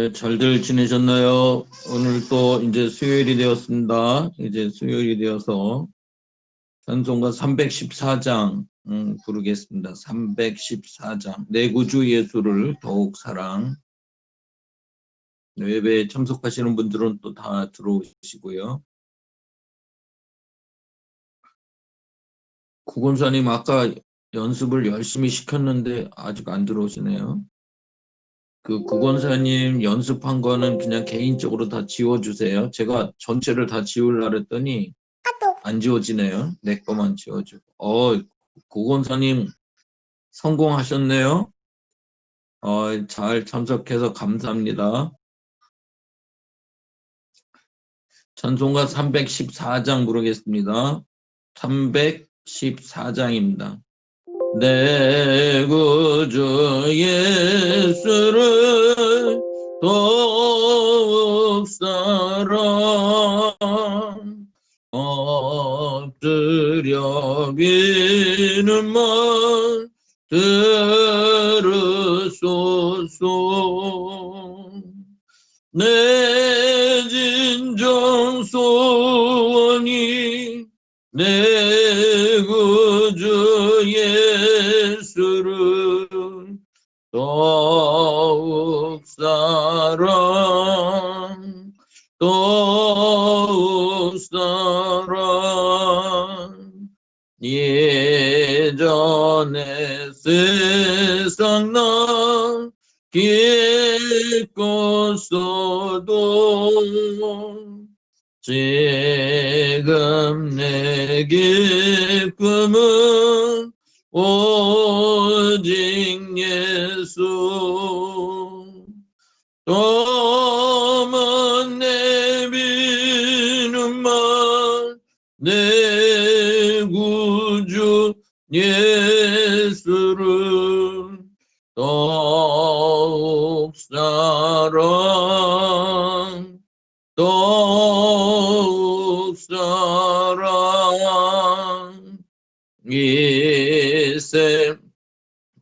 네, 잘들 지내셨나요? 오늘 또 이제 수요일이 되었습니다. 이제 수요일이 되어서 찬송가 314장 부르겠습니다. 314장 내 구주 예수를 더욱 사랑. 예배에 참석하시는 분들은 또 다 들어오시고요. 구건사님 아까 연습을 열심히 시켰는데 아직 안 들어오시네요. 그 구건사님 연습한 거는 그냥 개인적으로 다 지워주세요. 제가 전체를 다 지우려고 했더니 안 지워지네요. 내 거만 지워주고. 구건사님 성공하셨네요. 잘 참석해서 감사합니다. 찬송가 314장 부르겠습니다. 314장입니다. 내 구주 예수를 더욱 사랑 엎드려 비는 말 들으소서. 내 진정 소원이 내 구주 예수를 더욱 사랑 더욱 사랑. 예전에 세상 나 기뻤어도 지금 내 기쁨은 오직 예수. 또만 내비는 말 내 구주 예수를 더욱 사랑 더욱 사랑. 이세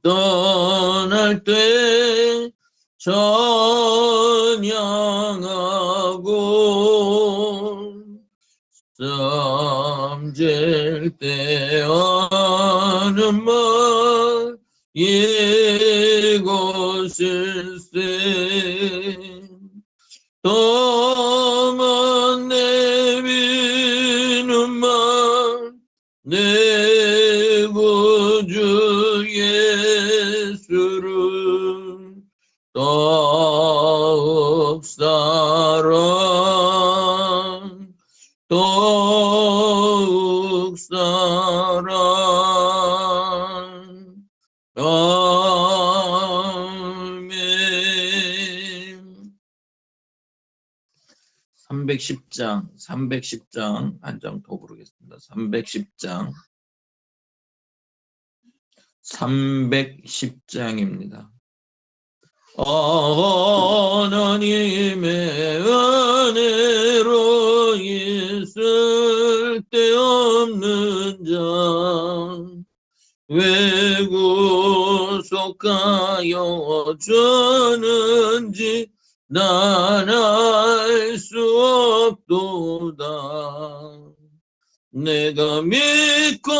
떠날 때 찬양하고 잠들 때 하는 말 이곳일세. 또만 내비는 말 내 구주 예수를 더욱 사랑 더욱 사랑. 아멘. 310장 한 장 더 부르겠습니다. 310장입니다. 하나님의 은혜로 있을 데 없는 자 왜 구속하여 주는지 난 알 수 없도다. 내가 믿고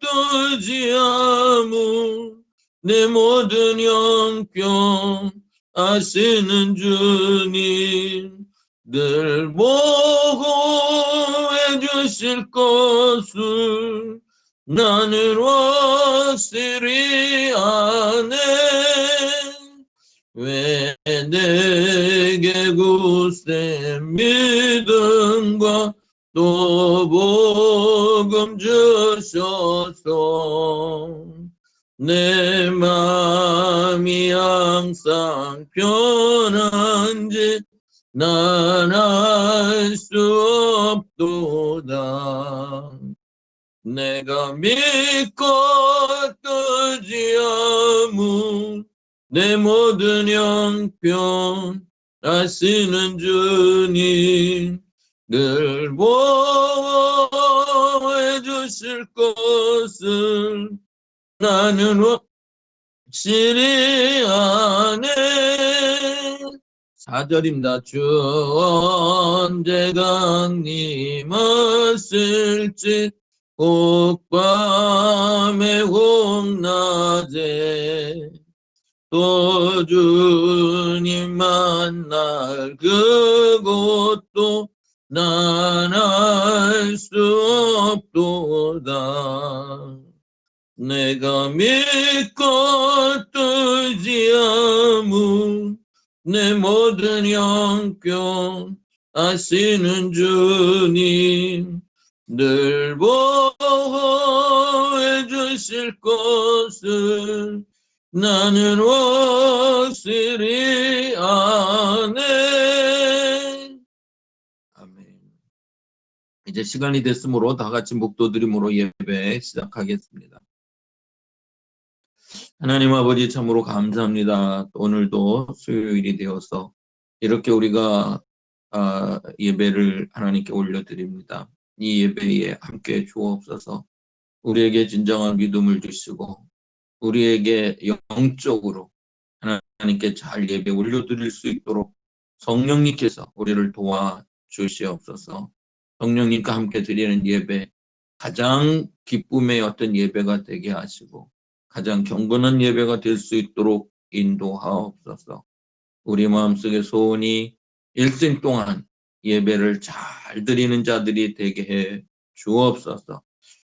뜨지 아무 내 모든 형편 아시는 주님 늘 보호해 주실 것을 나는 확실히 아네. 왜 내게 굳센 믿음과 또 복음 주셔서 내 마음이 항상 편한지 난 알 수 없도다. 내가 믿고 뜨지 아무 내 모든 형편 아시는 주님 늘 보호해 주실 것을 나는 확실히 아네. 4절입니다. 주 언제가 님었을지 혹 밤에 혹 낮에 또 주님 만날 그곳도 난 알 수 없도다. 내가 믿고 뜨지 아무 내 모든 형편 아시는 주님 늘 보호해 주실 것을 나는 확실히 아네. 아멘. 이제 시간이 됐으므로 다 같이 묵도드림으로 예배 시작하겠습니다. 하나님 아버지 참으로 감사합니다. 오늘도 수요일이 되어서 이렇게 우리가 예배를 하나님께 올려드립니다. 이 예배에 함께 주옵소서. 우리에게 진정한 믿음을 주시고 우리에게 영적으로 하나님께 잘 예배 올려드릴 수 있도록 성령님께서 우리를 도와주시옵소서. 성령님과 함께 드리는 예배 가장 기쁨의 어떤 예배가 되게 하시고 가장 경건한 예배가 될 수 있도록 인도하옵소서. 우리 마음속의 소원이 일생 동안 예배를 잘 드리는 자들이 되게 해 주옵소서.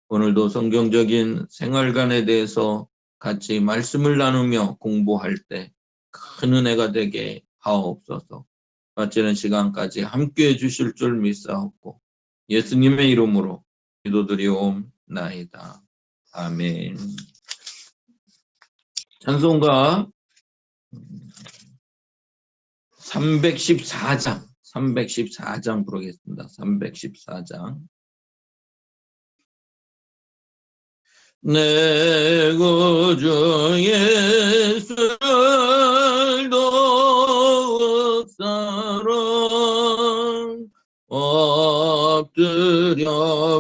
오늘도 성경적인 생활관에 대해서 같이 말씀을 나누며 공부할 때 큰 은혜가 되게 하옵소서. 마치는 시간까지 함께해 주실 줄 믿사옵고 예수님의 이름으로 기도드리옵나이다. 아멘. 찬송가 314장 부르겠습니다. 314장. 내 구주 예수를 더욱 사랑 엎드려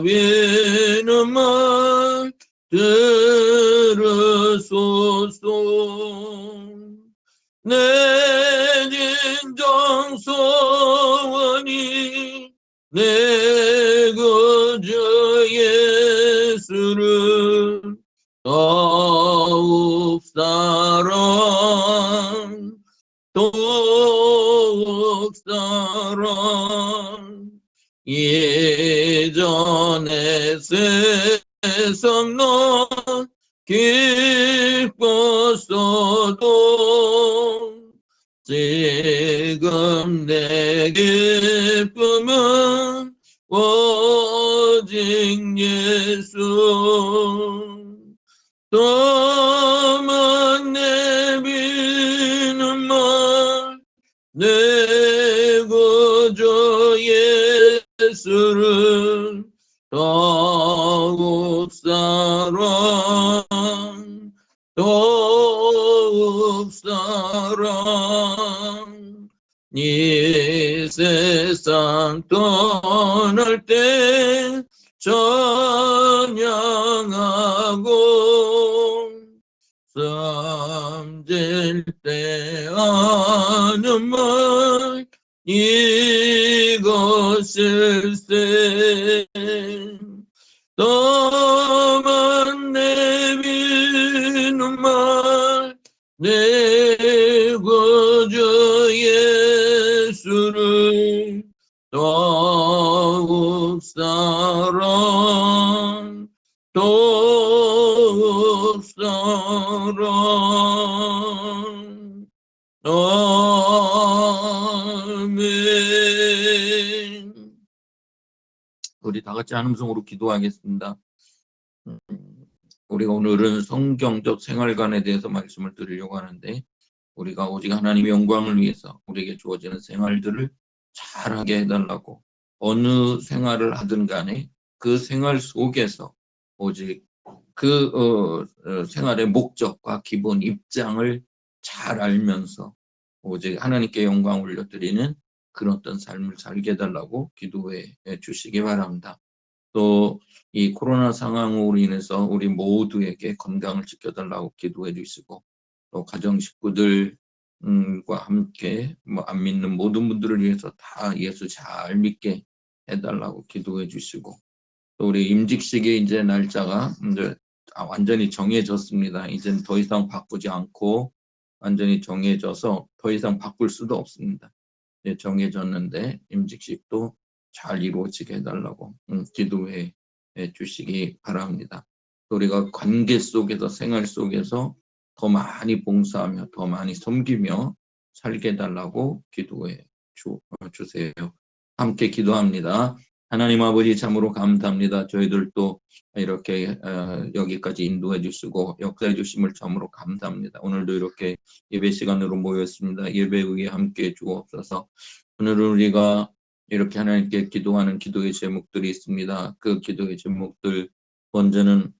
비는 말 들으소서. 내 진정 소원이 내 구주 예수를 더욱 사랑 더욱 사랑 예전에 세상 넌 기뻤어도 지금 내 기쁨은 오직 예수. 또만 내비는 말 내 구주 예수를 더욱 사랑 더욱 사랑 이 세상 떠날 때 찬양하고 잠들 때 하는 말 이것일세. 너만 내비는 말 내 구주 예수를 더욱 사랑 더욱 사랑. 아멘. 우리 다 같이 한 음성으로 기도하겠습니다. 우리가 오늘은 성경적 생활관에 대해서 말씀을 드리려고 하는데 우리가 오직 하나님의 영광을 위해서 우리에게 주어지는 생활들을 잘하게 해달라고 어느 생활을 하든 간에 그 생활 속에서 오직 그 생활의 목적과 기본 입장을 잘 알면서 오직 하나님께 영광 올려드리는 그런 어떤 삶을 살게 해달라고 기도해 주시기 바랍니다. 또 이 코로나 상황으로 인해서 우리 모두에게 건강을 지켜달라고 기도해 주시고 또 가정 식구들 함께 안 믿는 모든 분들을 위해서 다 예수 잘 믿게 해달라고 기도해 주시고, 또 우리 임직식이 이제 날짜가 이제 완전히 정해졌습니다. 이제는 더 이상 바꾸지 않고 완전히 정해져서 더 이상 바꿀 수도 없습니다. 네, 정해졌는데 임직식도 잘 이루어지게 해달라고 기도해 주시기 바랍니다. 우리가 관계 속에서, 생활 속에서 더 많이 봉사하며 더 많이 섬기며 살게 해달라고 기도해 주세요. 함께 기도합니다. 하나님 아버지, 참으로 감사합니다. 저희들도 이렇게 여기까지 인도해 주시고 역사해 주심을 참으로 감사합니다. 오늘도 이렇게 예배 시간으로 모였습니다. 예배 위에 함께 주옵소서. 오늘은 우리가 이렇게 하나님께 기도하는 기도의 제목들이 있습니다. 그 기도의 제목들, 먼저는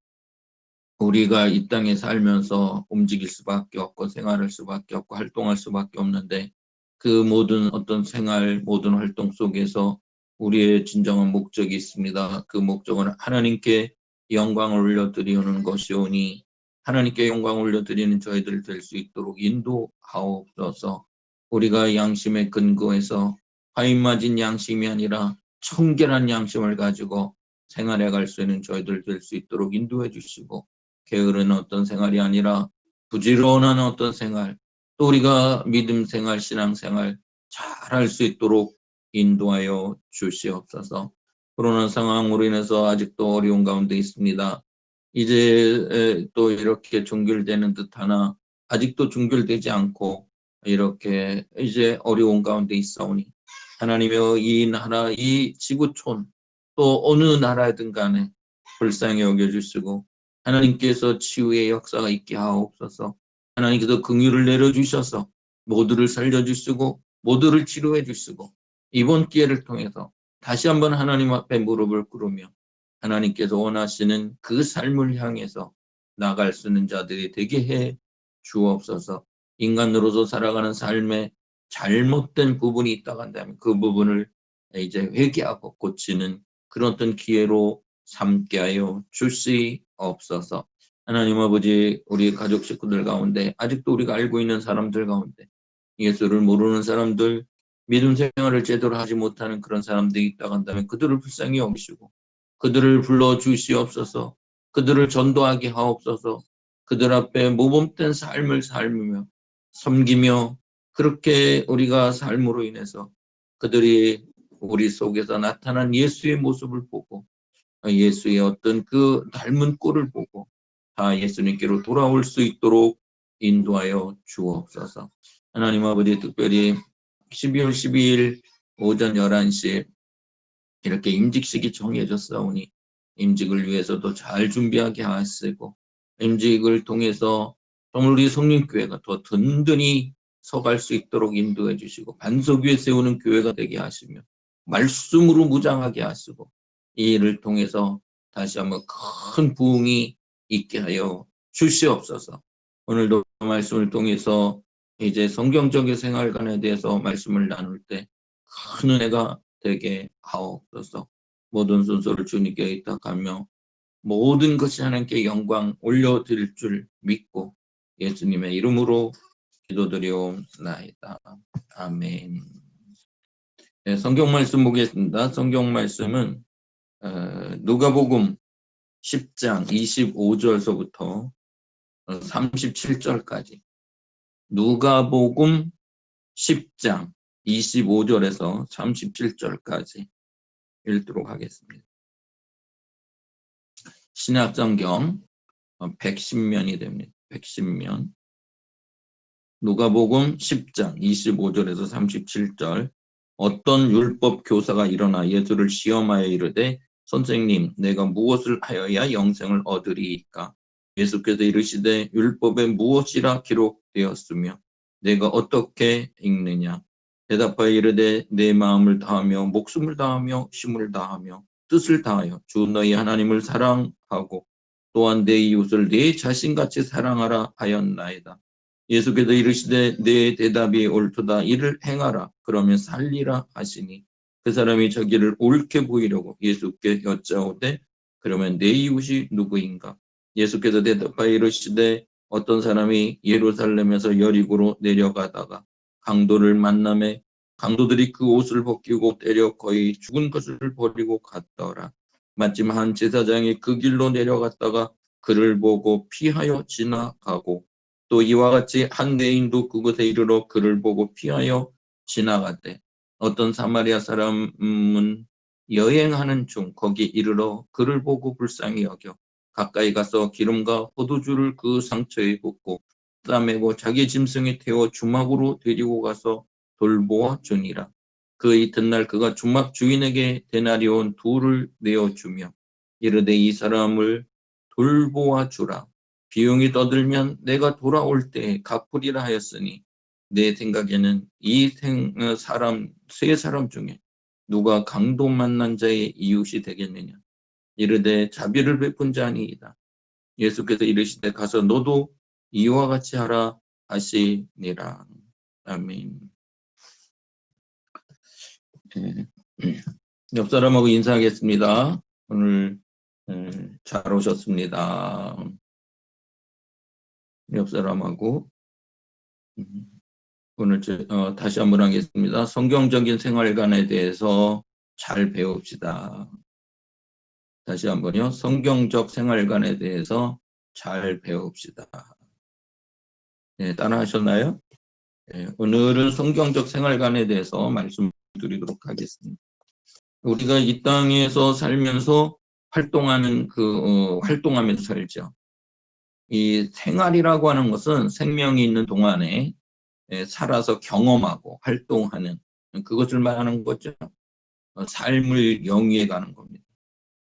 우리가 이 땅에 살면서 움직일 수밖에 없고 생활할 수밖에 없고 활동할 수밖에 없는데, 그 모든 어떤 생활, 모든 활동 속에서 우리의 진정한 목적이 있습니다. 그 목적은 하나님께 영광을 올려드리는 것이오니 하나님께 영광을 올려드리는 저희들 될 수 있도록 인도하옵소서. 우리가 양심에 근거해서 화인 맞은 양심이 아니라 청결한 양심을 가지고 생활해 갈 수 있는 저희들 될 수 있도록 인도해 주시고, 게으른 어떤 생활이 아니라 부지런한 어떤 생활, 또 우리가 믿음 생활, 신앙 생활 잘 할 수 있도록 인도하여 주시옵소서. 코로나 상황으로 인해서 아직도 어려운 가운데 있습니다. 이제 또 이렇게 종결되는 듯하나 아직도 종결되지 않고 이렇게 이제 어려운 가운데 있사오니, 하나님여, 이 나라, 이 지구촌, 또 어느 나라든 간에 불쌍히 여겨주시고 하나님께서 치유의 역사가 있게 하옵소서. 하나님께서 긍휼을 내려주셔서 모두를 살려주시고 모두를 치료해 주시고, 이번 기회를 통해서 다시 한번 하나님 앞에 무릎을 꿇으며 하나님께서 원하시는 그 삶을 향해서 나갈 수 있는 자들이 되게 해 주옵소서. 인간으로서 살아가는 삶에 잘못된 부분이 있다고 한다면 그 부분을 이제 회개하고 고치는 그런 어떤 기회로 삼게 하여 주시옵소서. 하나님 아버지, 우리 가족 식구들 가운데 아직도 우리가 알고 있는 사람들 가운데 예수를 모르는 사람들, 믿음 생활을 제대로 하지 못하는 그런 사람들이 있다고 한다면 그들을 불쌍히 여기시고 그들을 불러 주시옵소서. 그들을 전도하게 하옵소서. 그들 앞에 모범된 삶을 삶으며 섬기며, 그렇게 우리가 삶으로 인해서 그들이 우리 속에서 나타난 예수의 모습을 보고 예수의 어떤 그 닮은 꼴을 보고 다 예수님께로 돌아올 수 있도록 인도하여 주옵소서. 하나님 아버지, 특별히 12월 12일 오전 11시에 이렇게 임직식이 정해졌사오니 임직을 위해서도 잘 준비하게 하시고, 임직을 통해서 정말 우리 성림교회가 더 든든히 서갈 수 있도록 인도해 주시고 반석 위에 세우는 교회가 되게 하시며 말씀으로 무장하게 하시고, 이 일을 통해서 다시 한번 큰 부흥이 있게 하여 주시옵소서. 오늘도 말씀을 통해서 이제 성경적인 생활관에 대해서 말씀을 나눌 때 큰 은혜가 되게 하옵소서. 모든 순서를 주님께 의탁하며 모든 것이 하나님께 영광 올려드릴 줄 믿고 예수님의 이름으로 기도드리옵나이다. 아멘. 네, 성경 말씀 보겠습니다. 성경 말씀은 누가복음 10장 25절서부터 37절까지, 누가복음 10장 25절에서 37절까지 읽도록 하겠습니다. 신약성경 110면이 됩니다. 110면. 누가복음 10장 25절에서 37절. 어떤 율법 교사가 일어나 예수를 시험하여 이르되, 선생님, 내가 무엇을 하여야 영생을 얻으리이까? 예수께서 이르시되, 율법에 무엇이라 기록되었으며 내가 어떻게 읽느냐? 대답하여 이르되, 내 마음을 다하며 목숨을 다하며 힘을 다하며 뜻을 다하여 주 너희 하나님을 사랑하고 또한 내 이웃을 내 자신같이 사랑하라 하였나이다. 예수께서 이르시되, 내 대답이 옳도다. 이를 행하라. 그러면 살리라 하시니, 그 사람이 자기를 옳게 보이려고 예수께 여짜오되, 그러면 내 이웃이 누구인가? 예수께서 대답하여 이르시되, 어떤 사람이 예루살렘에서 여리고로 내려가다가 강도를 만남에 강도들이 그 옷을 벗기고 때려 거의 죽은 것을 버리고 갔더라. 마침 한 제사장이 그 길로 내려갔다가 그를 보고 피하여 지나가고 또 이와 같이 한 내인도 그곳에 이르러 그를 보고 피하여 지나갔대. 어떤 사마리아 사람은 여행하는 중 거기 이르러 그를 보고 불쌍히 여겨 가까이 가서 기름과 포도주를 그 상처에 붓고 싸매고 자기 짐승에 태워 주막으로 데리고 가서 돌보아 주니라. 그 이튿날 그가 주막 주인에게 데나리온 둘을 내어주며 이르되 이 사람을 돌보아 주라. 비용이 떠들면 내가 돌아올 때 갚으리라 하였으니 내 생각에는 이 세 사람 중에 누가 강도 만난 자의 이웃이 되겠느냐. 이르되 자비를 베푼 자니이다. 예수께서 이르시되 가서 너도 이와 같이 하라 하시니라. 아멘. 옆 사람하고 인사하겠습니다. 오늘 잘 오셨습니다. 옆 사람하고 오늘 다시 한번 하겠습니다. 성경적인 생활관에 대해서 잘 배웁시다. 다시 한번요. 성경적 생활관에 대해서 잘 배웁시다. 네, 따라 하셨나요? 네, 오늘은 성경적 생활관에 대해서 말씀드리도록 하겠습니다. 우리가 이 땅에서 살면서 활동하면서 살죠. 이 생활이라고 하는 것은 생명이 있는 동안에 살아서 경험하고 활동하는 그것을 말하는 거죠. 삶을 영위해 가는 겁니다.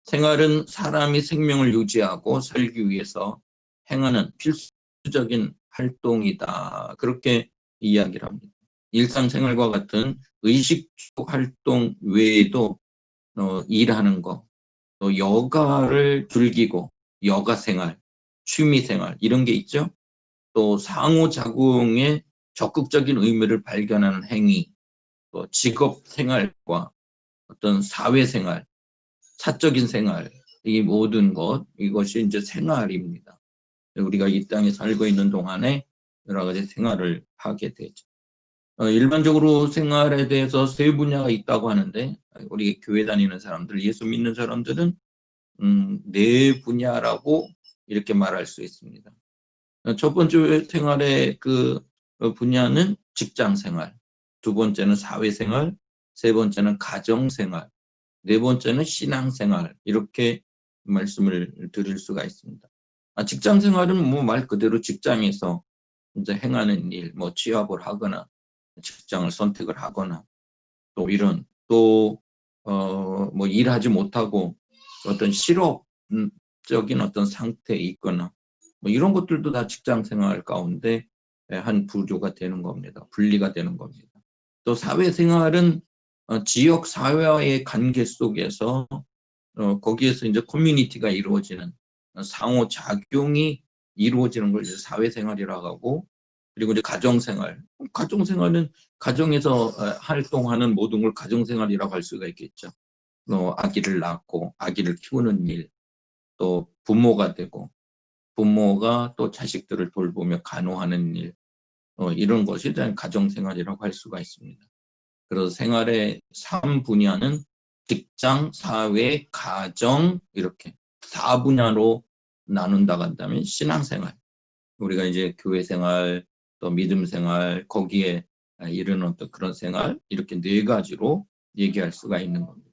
생활은 사람이 생명을 유지하고 살기 위해서 행하는 필수적인 활동이다. 그렇게 이야기를 합니다. 일상생활과 같은 의식적 활동 외에도 일하는 거, 또 여가를 즐기고 여가생활, 취미생활 이런 게 있죠. 또 상호작용의 적극적인 의미를 발견하는 행위, 또 직업생활과 어떤 사회생활, 사적인 생활, 이 모든 것, 이것이 이제 생활입니다. 우리가 이 땅에 살고 있는 동안에 여러 가지 생활을 하게 되죠. 일반적으로 생활에 대해서 세 분야가 있다고 하는데 우리 교회 다니는 사람들, 예수 믿는 사람들은 네 분야라고 이렇게 말할 수 있습니다. 첫 번째 생활의 그 분야는 직장생활, 두 번째는 사회생활, 세 번째는 가정생활, 네 번째는 신앙생활 이렇게 말씀을 드릴 수가 있습니다. 직장생활은 뭐 말 그대로 직장에서 이제 행하는 일, 뭐 취업을 하거나 직장을 선택을 하거나 또 이런 뭐 일하지 못하고 어떤 실업적인 어떤 상태에 있거나 뭐 이런 것들도 다 직장생활 가운데 한 부조가 되는 겁니다. 분리가 되는 겁니다. 또 사회생활은 지역 사회와의 관계 속에서 거기에서 이제 커뮤니티가 이루어지는 상호작용이 이루어지는 걸 이제 사회생활이라고 하고 그리고 이제 가정생활은 가정에서 활동하는 모든 걸 가정생활이라고 할 수가 있겠죠. 아기를 낳고 아기를 키우는 일, 또 부모가 되고 부모가 또 자식들을 돌보며 간호하는 일, 이런 것이 가정생활이라고 할 수가 있습니다. 그래서 생활의 3분야는 직장, 사회, 가정 이렇게 4분야로 나눈다고 한다면 신앙생활, 우리가 이제 교회생활, 또 믿음생활, 거기에 이르는 어떤 그런 생활 이렇게 네 가지로 얘기할 수가 있는 겁니다.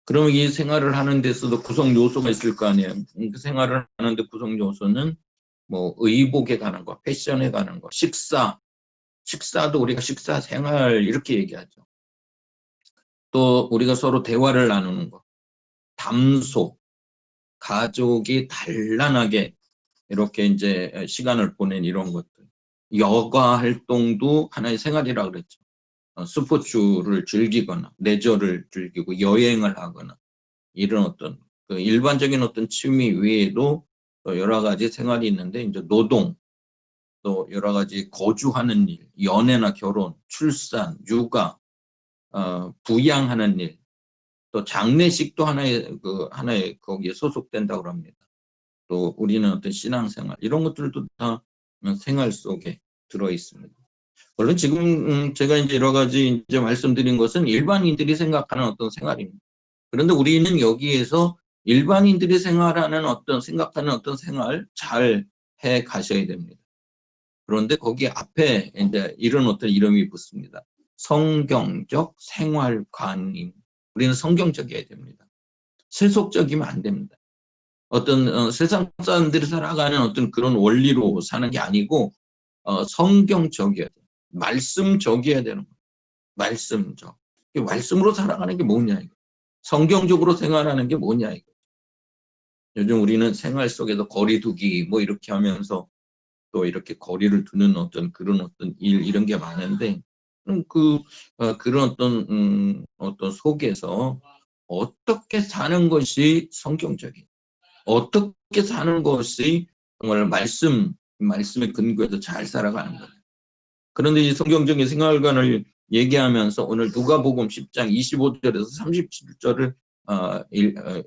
그러면 이 생활을 하는 데서도 구성 요소가 있을 거 아니에요. 그 생활을 하는데 구성 요소는 뭐 의복에 관한 거, 패션에 관한 거, 식사도 우리가 식사 생활 이렇게 얘기하죠. 또 우리가 서로 대화를 나누는 거, 담소, 가족이 단란하게 이렇게 이제 시간을 보낸 이런 것들, 여가 활동도 하나의 생활이라고 그랬죠. 스포츠를 즐기거나 레저를 즐기고 여행을 하거나 이런 어떤 그 일반적인 어떤 취미 외에도 또 여러 가지 생활이 있는데 이제 노동, 또 여러 가지 거주하는 일, 연애나 결혼, 출산, 육아, 부양하는 일, 또 장례식도 하나의 거기에 소속된다고 합니다. 또 우리는 어떤 신앙생활 이런 것들도 다 생활 속에 들어 있습니다. 물론 지금 제가 이제 여러 가지 이제 말씀드린 것은 일반인들이 생각하는 어떤 생활입니다. 그런데 우리는 여기에서 일반인들이 생각하는 어떤 생활 잘 해 가셔야 됩니다. 그런데 거기 앞에 이제 이런 어떤 이름이 붙습니다. 성경적 생활관임. 우리는 성경적이어야 됩니다. 세속적이면 안 됩니다. 어떤 세상 사람들이 살아가는 어떤 그런 원리로 사는 게 아니고 성경적이어야 돼요. 말씀적이어야 되는 거예요. 말씀적. 말씀으로 살아가는 게 뭐냐 이거. 성경적으로 생활하는 게 뭐냐 이거. 요즘 우리는 생활 속에서 거리두기 뭐 이렇게 하면서 또 이렇게 거리를 두는 어떤 그런 어떤 일 이런 게 많은데 그런 어떤 속에서 어떻게 사는 것이 성경적이에요. 어떻게 사는 것이 정말 말씀에 근거해서 잘 살아가는 거예요. 그런데 이 성경적인 생활관을 얘기하면서 오늘 누가복음 10장 25절에서 37절을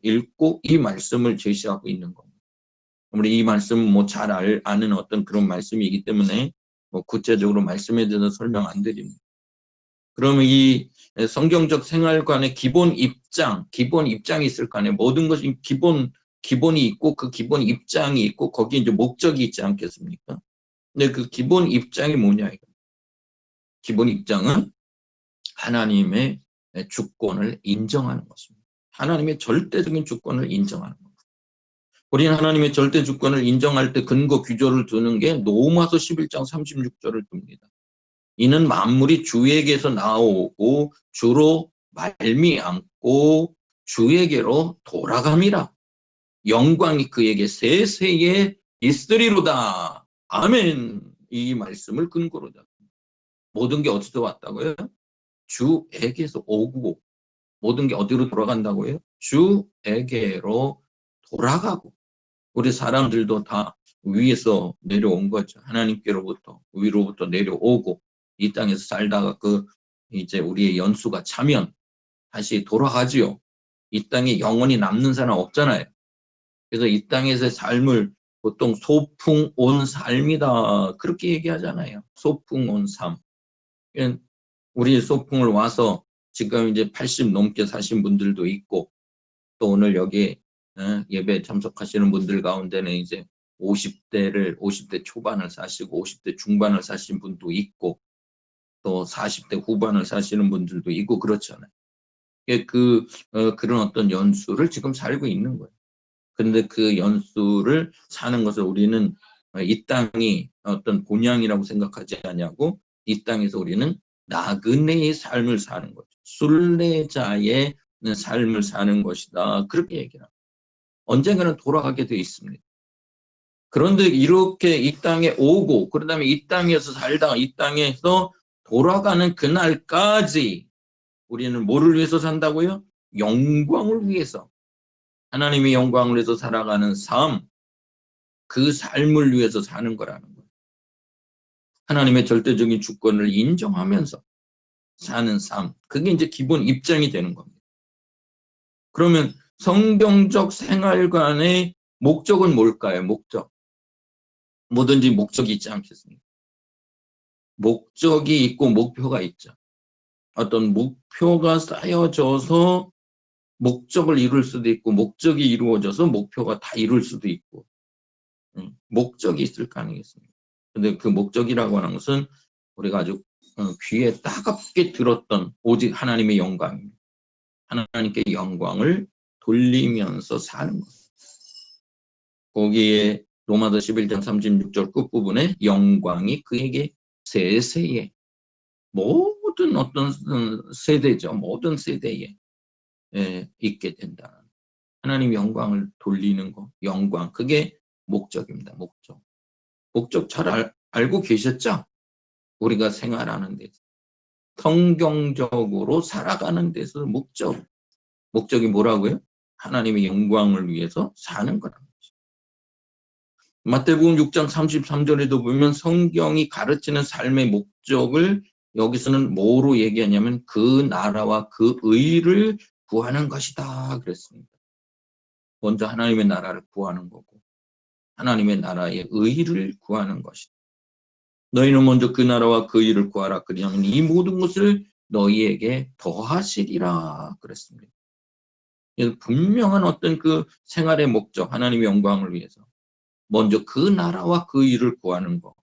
읽고 이 말씀을 제시하고 있는 겁니다. 우리 이 말씀 뭐 잘 아는 어떤 그런 말씀이기 때문에 뭐 구체적으로 말씀에 대해서 설명 안 드립니다. 그러면 이 성경적 생활관의 기본 입장이 있을 거 아니에요. 모든 것이 기본이 있고 그 기본 입장이 있고 거기에 이제 목적이 있지 않겠습니까? 근데 그 기본 입장이 뭐냐 이거. 기본 입장은 하나님의 주권을 인정하는 것입니다. 하나님의 절대적인 주권을 인정하는 겁니다. 우리는 하나님의 절대 주권을 인정할 때 근거 규조를 두는 게 로마서 11장 36절을 둡니다. 이는 만물이 주에게서 나오고 주로 말미암고 주에게로 돌아감이라. 영광이 그에게 세세에 있으리로다. 아멘. 이 말씀을 근거로 잡습니다. 모든 게 어디서 왔다고요? 주에게서 오고 모든 게 어디로 돌아간다고요? 주에게로 돌아가고 우리 사람들도 다 위에서 내려온 거죠. 하나님께로부터 위로부터 내려오고 이 땅에서 살다가 이제 우리의 연수가 차면 다시 돌아가지요. 이 땅에 영원히 남는 사람 없잖아요. 그래서 이 땅에서의 삶을 보통 소풍 온 삶이다 그렇게 얘기하잖아요. 소풍 온 삶. 우리 소풍을 와서 지금 이제 80 넘게 사신 분들도 있고 또 오늘 여기 예배 참석하시는 분들 가운데는 이제 50대 초반을 사시고 50대 중반을 사신 분도 있고 또 40대 후반을 사시는 분들도 있고 그렇잖아요. 그런 어떤 연수를 지금 살고 있는 거예요. 그런데 그 연수를 사는 것을 우리는 이 땅이 어떤 본향이라고 생각하지 않냐고 이 땅에서 우리는 나그네의 삶을 사는 거죠. 순례자의 삶을 사는 것이다. 그렇게 얘기합니다. 언젠가는 돌아가게 되어 있습니다. 그런데 이렇게 이 땅에 오고 그러다음에 이 땅에서 살다가 이 땅에서 돌아가는 그날까지 우리는 뭐를 위해서 산다고요? 영광을 위해서. 하나님의 영광을 위해서 살아가는 삶, 그 삶을 위해서 사는 거라는 거예요. 하나님의 절대적인 주권을 인정하면서 사는 삶, 그게 이제 기본 입장이 되는 겁니다. 그러면 성경적 생활관의 목적은 뭘까요? 목적. 뭐든지 목적이 있지 않겠습니까? 목적이 있고 목표가 있죠. 어떤 목표가 쌓여져서 목적을 이룰 수도 있고 목적이 이루어져서 목표가 다 이룰 수도 있고 목적이 있을 거 아니겠습니까? 근데 그 목적이라고 하는 것은 우리가 아주 귀에 따갑게 들었던 오직 하나님의 영광입니다. 하나님께 영광을 돌리면서 사는 것. 거기에 로마서 11장 36절 끝부분에 영광이 그에게 세세에 모든 어떤 세대죠. 모든 세대에 있게 된다. 하나님 영광을 돌리는 거, 영광. 그게 목적입니다. 목적 잘 알고 계셨죠? 우리가 생활하는 데서. 성경적으로 살아가는 데서 목적이 뭐라고요? 하나님의 영광을 위해서 사는 거라는 거죠. 마태복음 6장 33절에도 보면 성경이 가르치는 삶의 목적을 여기서는 뭐로 얘기하냐면 그 나라와 그 의를 구하는 것이다 그랬습니다. 먼저 하나님의 나라를 구하는 거고 하나님의 나라의 의를 구하는 것이다. 너희는 먼저 그 나라와 그 의를 구하라. 그리하면 이 모든 것을 너희에게 더하시리라 그랬습니다. 분명한 어떤 그 생활의 목적, 하나님의 영광을 위해서 먼저 그 나라와 그 의를 구하는 것.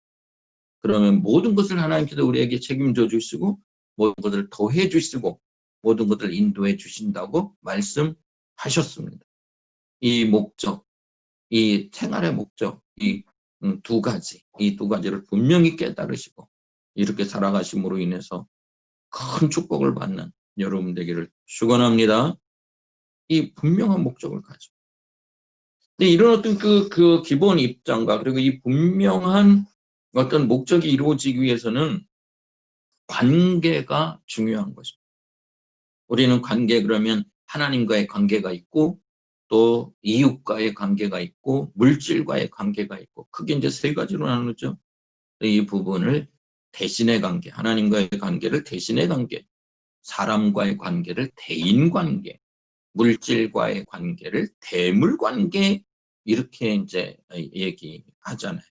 그러면 모든 것을 하나님께서 우리에게 책임져 주시고 모든 것을 더해 주시고 모든 것을 인도해 주신다고 말씀하셨습니다. 이 목적, 이 생활의 목적, 이 두 가지, 이 두 가지를 분명히 깨달으시고 이렇게 살아가심으로 인해서 큰 축복을 받는 여러분 되기를 축원합니다. 이 분명한 목적을 가지고. 근데 이런 어떤 그 기본 입장과 그리고 이 분명한 어떤 목적이 이루어지기 위해서는 관계가 중요한 것입니다. 우리는 관계 그러면 하나님과의 관계가 있고 또 이웃과의 관계가 있고 물질과의 관계가 있고 크게 이제 세 가지로 나누죠. 이 부분을 대신의 관계, 하나님과의 관계를 대신의 관계, 사람과의 관계를 대인관계, 물질과의 관계를 대물관계 이렇게 이제 얘기하잖아요.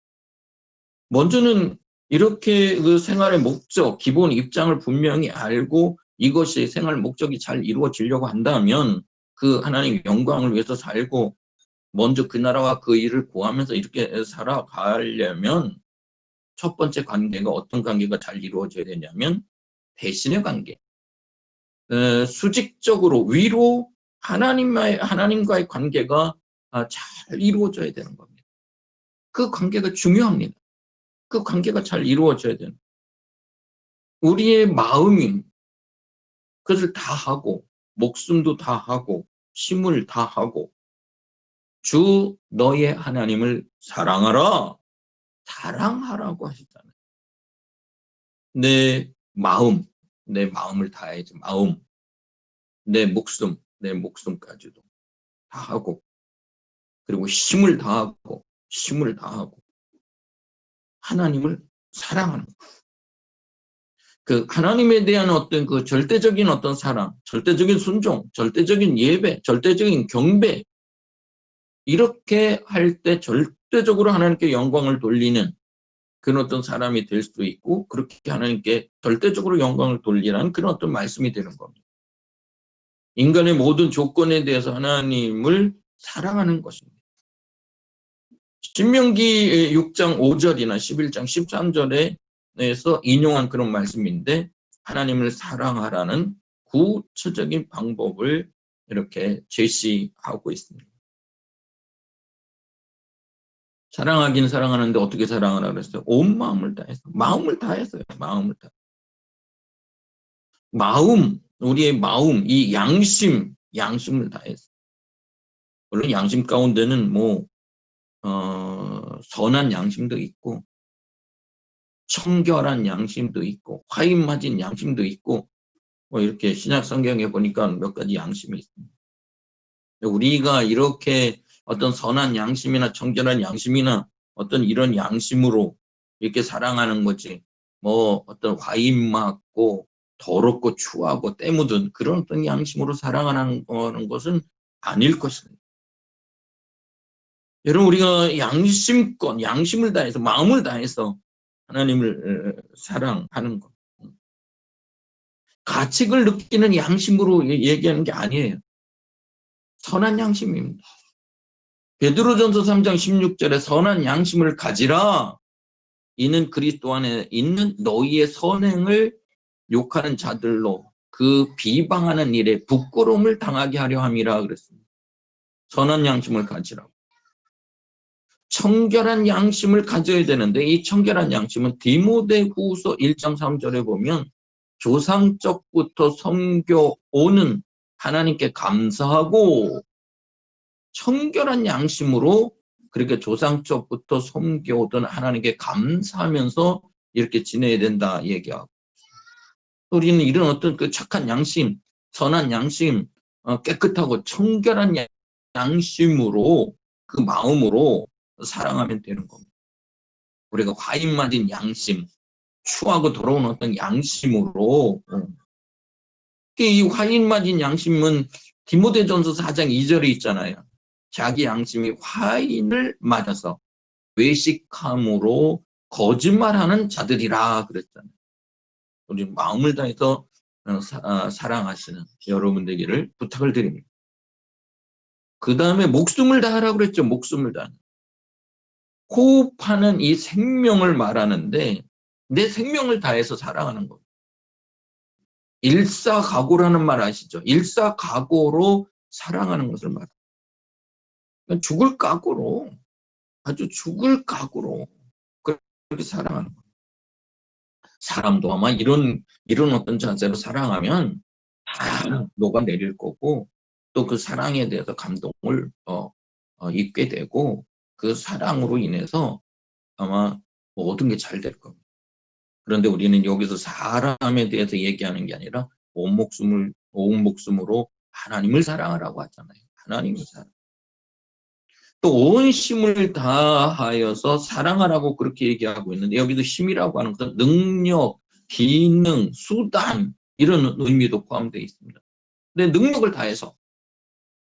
먼저는 이렇게 그 생활의 목적, 기본 입장을 분명히 알고 이것이 생활 목적이 잘 이루어지려고 한다면 그 하나님 영광을 위해서 살고 먼저 그 나라와 그 일을 구하면서 이렇게 살아가려면 첫 번째 관계가 어떤 관계가 잘 이루어져야 되냐면 대신의 관계. 수직적으로 위로 하나님과의 관계가 잘 이루어져야 되는 겁니다. 그 관계가 중요합니다. 그 관계가 잘 이루어져야 되는. 우리의 마음이 그것을 다 하고 목숨도 다 하고 힘을 다 하고 주 너의 하나님을 사랑하라. 사랑하라고 하시잖아요. 내 마음을 다해야지. 마음, 내 목숨까지도 다 하고 그리고 힘을 다하고 하나님을 사랑하는 거예요. 그 하나님에 대한 어떤 그 절대적인 어떤 사랑, 절대적인 순종, 절대적인 예배, 절대적인 경배 이렇게 할 때 절대적으로 하나님께 영광을 돌리는 그런 어떤 사람이 될 수도 있고 그렇게 하나님께 절대적으로 영광을 돌리라는 그런 어떤 말씀이 되는 겁니다. 인간의 모든 조건에 대해서 하나님을 사랑하는 것입니다. 신명기 6장 5절이나 11장 13절에서 인용한 그런 말씀인데 하나님을 사랑하라는 구체적인 방법을 이렇게 제시하고 있습니다. 사랑하긴 사랑하는데 어떻게 사랑하라 그랬어요? 온 마음을 다해서, 마음을 다해서요. 마음을 다. 우리의 마음, 이 양심을 다해서. 물론 양심 가운데는 선한 양심도 있고, 청결한 양심도 있고, 화인 맞은 양심도 있고, 이렇게 신약 성경에 보니까 몇 가지 양심이 있습니다. 우리가 이렇게 어떤 선한 양심이나 청결한 양심이나 어떤 이런 양심으로 이렇게 사랑하는 거지, 어떤 화인 맞고, 더럽고 추하고 때 묻은 그런 어떤 양심으로 사랑하는 것은 아닐 것입니다. 여러분 우리가 양심을 다해서 마음을 다해서 하나님을 사랑하는 것. 가책을 느끼는 양심으로 얘기하는 게 아니에요. 선한 양심입니다. 베드로전서 3장 16절에 선한 양심을 가지라. 이는 그리스도 안에 있는 너희의 선행을 욕하는 자들로 그 비방하는 일에 부끄러움을 당하게 하려 함이라 그랬습니다. 선한 양심을 가지라고. 청결한 양심을 가져야 되는데 이 청결한 양심은 디모데후서 1장 3절에 보면 조상적부터 섬겨오는 하나님께 감사하고 청결한 양심으로 그렇게 조상적부터 섬겨오던 하나님께 감사하면서 이렇게 지내야 된다 얘기하고 우리는 이런 어떤 그 착한 양심, 선한 양심, 깨끗하고 청결한 양심으로 그 마음으로 사랑하면 되는 겁니다. 우리가 화인 맞은 양심, 추하고 더러운 어떤 양심으로 이 화인 맞은 양심은 디모데전서 4장 2절에 있잖아요. 자기 양심이 화인을 맞아서 외식함으로 거짓말하는 자들이라 그랬잖아요. 우리 마음을 다해서 사랑하시는 여러분 되기를 부탁을 드립니다. 그 다음에 목숨을 다하라고 그랬죠. 목숨을 다하는. 호흡하는 이 생명을 말하는데 내 생명을 다해서 사랑하는 겁니다. 일사각오라는 말 아시죠? 일사각오로 사랑하는 것을 말합니다. 죽을 각오로, 아주 죽을 각오로 그렇게 사랑하는 겁니다. 사람도 아마 이런 어떤 자세로 사랑하면 다 녹아내릴 거고 또 그 사랑에 대해서 감동을 입게 되고 그 사랑으로 인해서 아마 모든 게 잘 될 겁니다. 그런데 우리는 여기서 사람에 대해서 얘기하는 게 아니라 온 목숨으로 하나님을 사랑하라고 하잖아요. 하나님을 사랑. 또 온 힘을 다하여서 사랑하라고 그렇게 얘기하고 있는데 여기도 힘이라고 하는 것은 능력, 기능, 수단 이런 의미도 포함되어 있습니다. 근데 능력을 다해서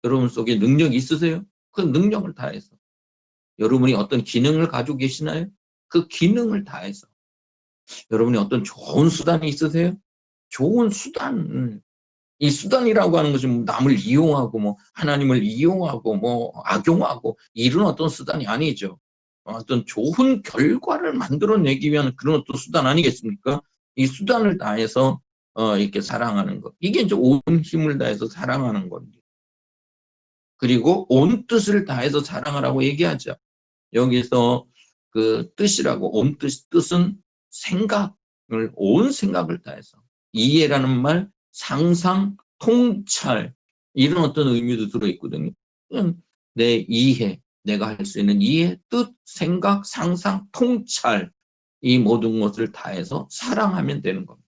여러분 속에 능력이 있으세요? 그 능력을 다해서 여러분이 어떤 기능을 가지고 계시나요? 그 기능을 다해서 여러분이 어떤 좋은 수단이 있으세요? 좋은 수단. 이 수단이라고 하는 것은 남을 이용하고 뭐 하나님을 이용하고 뭐 악용하고 이런 어떤 수단이 아니죠. 어떤 좋은 결과를 만들어내기 위한 그런 어떤 수단 아니겠습니까? 이 수단을 다해서 이렇게 사랑하는 것. 이게 이제 온 힘을 다해서 사랑하는 겁니다. 그리고 온 뜻을 다해서 사랑하라고 얘기하죠. 여기서 그 뜻이라고 온 뜻은 생각을 온 생각을 다해서 이해라는 말, 상상, 통찰 이런 어떤 의미도 들어있거든요. 내 이해, 내가 할 수 있는 이해, 뜻, 생각, 상상, 통찰 이 모든 것을 다해서 사랑하면 되는 겁니다.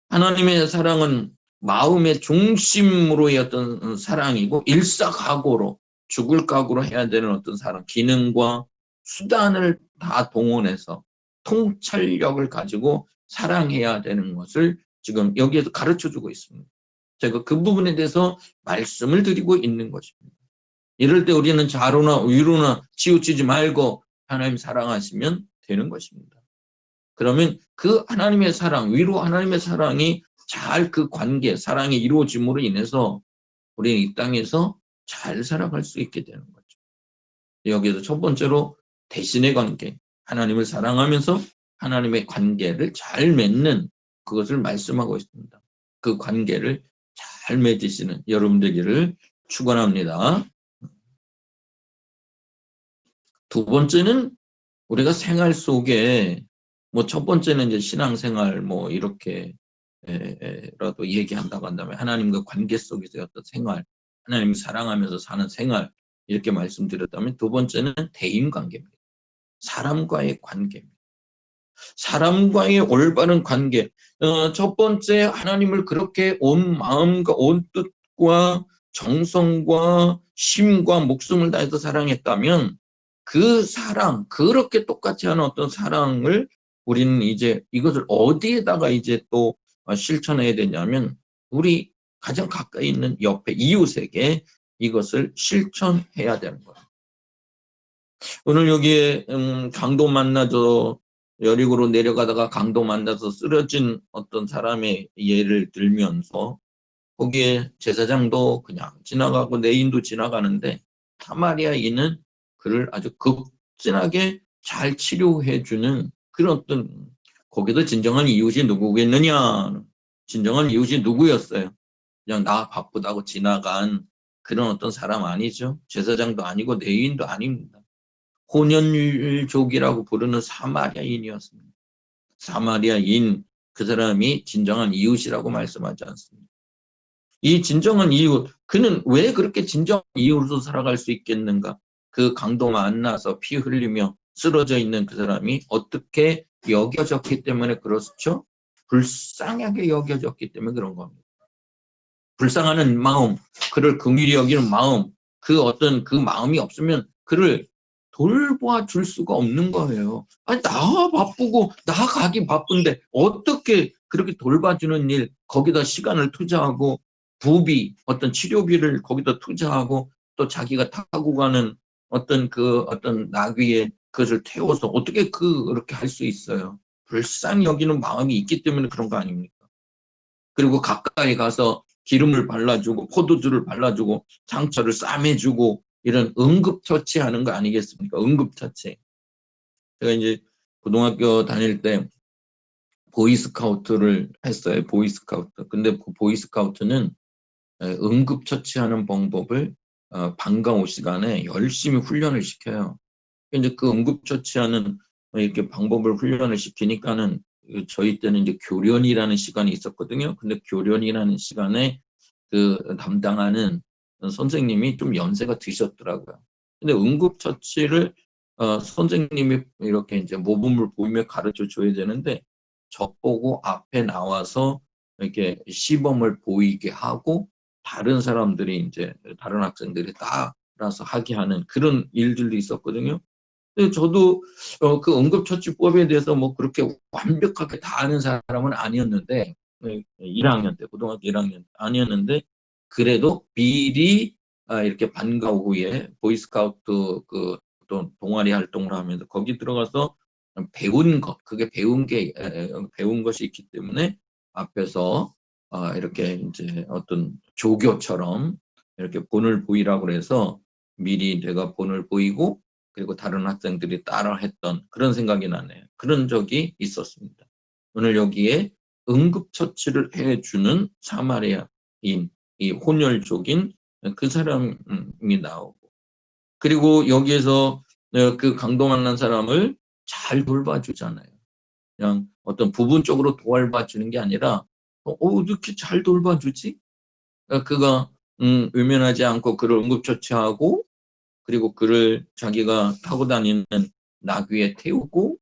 하나님의 사랑은 마음의 중심으로의 어떤 사랑이고 일사각오로 죽을 각오로 해야 되는 어떤 사랑, 기능과 수단을 다 동원해서 통찰력을 가지고 사랑해야 되는 것을 지금 여기에서 가르쳐주고 있습니다. 제가 그 부분에 대해서 말씀을 드리고 있는 것입니다. 이럴 때 우리는 좌로나 위로나 치우치지 말고 하나님 사랑하시면 되는 것입니다. 그러면 그 하나님의 사랑, 위로 하나님의 사랑이 잘 그 관계, 사랑이 이루어짐으로 인해서 우리는 이 땅에서 잘 살아갈 수 있게 되는 거죠. 여기에서 첫 번째로 대신의 관계, 하나님을 사랑하면서 하나님의 관계를 잘 맺는 그것을 말씀하고 있습니다. 그 관계를 잘 맺으시는 여러분 되기를 축원합니다. 두 번째는 우리가 생활 속에 뭐 첫 번째는 이제 신앙생활 뭐 이렇게 라도 얘기한다고 한다면 하나님과 관계 속에서의 어떤 생활, 하나님을 사랑하면서 사는 생활 이렇게 말씀드렸다면 두 번째는 대인관계입니다. 사람과의 관계입니다. 사람과의 올바른 관계. 첫 번째 하나님을 그렇게 온 마음과 온 뜻과 정성과 심과 목숨을 다해서 사랑했다면 그 사랑, 그렇게 똑같이 하는 어떤 사랑을 우리는 이제 이것을 어디에다가 이제 또 실천해야 되냐면 우리 가장 가까이 있는 옆에 이웃에게 이것을 실천해야 되는 거예요. 오늘 여기에 강도 만나서 여리고로 내려가다가 강도 만나서 쓰러진 어떤 사람의 예를 들면서 거기에 제사장도 그냥 지나가고 내인도 지나가는데 사마리아인은 그를 아주 극진하게 잘 치료해주는 그런 어떤 거기서 진정한 이웃이 누구겠느냐. 진정한 이웃이 누구였어요? 그냥 나 바쁘다고 지나간 그런 어떤 사람 아니죠. 제사장도 아니고 내인도 아닙니다. 혼연족이라고 부르는 사마리아인이었습니다. 사마리아인 그 사람이 진정한 이웃이라고 말씀하지 않습니다. 이 진정한 이웃, 그는 왜 그렇게 진정한 이웃으로 살아갈 수 있겠는가? 그 강도 만나서 피 흘리며 쓰러져 있는 그 사람이 어떻게 여겨졌기 때문에 그렇죠? 불쌍하게 여겨졌기 때문에 그런 겁니다. 불쌍하는 마음, 그를 긍휼히 여기는 마음, 그 어떤 그 마음이 없으면 그를 돌봐 줄 수가 없는 거예요. 아니, 나 바쁘고 나 가기 바쁜데 어떻게 그렇게 돌봐주는 일, 거기다 시간을 투자하고 부비, 어떤 치료비를 거기다 투자하고 또 자기가 타고 가는 어떤 나귀에 그것을 태워서 어떻게 그렇게 할 수 있어요? 불쌍히 여기는 마음이 있기 때문에 그런 거 아닙니까? 그리고 가까이 가서 기름을 발라주고 포도주를 발라주고 상처를 싸매주고 이런 응급처치하는 거 아니겠습니까? 응급처치. 제가 이제 고등학교 다닐 때 보이스카우트를 했어요. 보이스카우트. 근데 그 보이스카우트는 응급처치하는 방법을 방과 후 시간에 열심히 훈련을 시켜요. 이제 그 응급처치하는 이렇게 방법을 훈련을 시키니까는 저희 때는 이제 교련이라는 시간이 있었거든요. 근데 교련이라는 시간에 그 담당하는 선생님이 좀 연세가 드셨더라고요. 근데 응급처치를 선생님이 이렇게 이제 모범을 보이며 가르쳐 줘야 되는데 저보고 앞에 나와서 이렇게 시범을 보이게 하고 다른 사람들이 이제 다른 학생들이 따라서 하게 하는 그런 일들도 있었거든요. 근데 저도 그 응급처치법에 대해서 뭐 그렇게 완벽하게 다 아는 사람은 아니었는데 1학년 때 고등학교 1학년 때 아니었는데 그래도 미리 이렇게 방과 후에 보이스카우트 또 동아리 활동을 하면서 거기 들어가서 배운 것 그게 배운 것이 있기 때문에 앞에서 이렇게 이제 어떤 조교처럼 이렇게 본을 보이라고 해서 미리 내가 본을 보이고 그리고 다른 학생들이 따라 했던 그런 생각이 나네요. 그런 적이 있었습니다. 오늘 여기에 응급처치를 해주는 사마리아인, 이 혼혈족인 그 사람이 나오고 그리고 여기에서 그 강도 만난 사람을 잘 돌봐주잖아요. 그냥 어떤 부분적으로 도와주는 게 아니라 이렇게 잘 돌봐주지? 그가 외면하지 않고 그를 응급처치하고 그리고 그를 자기가 타고 다니는 나귀에 태우고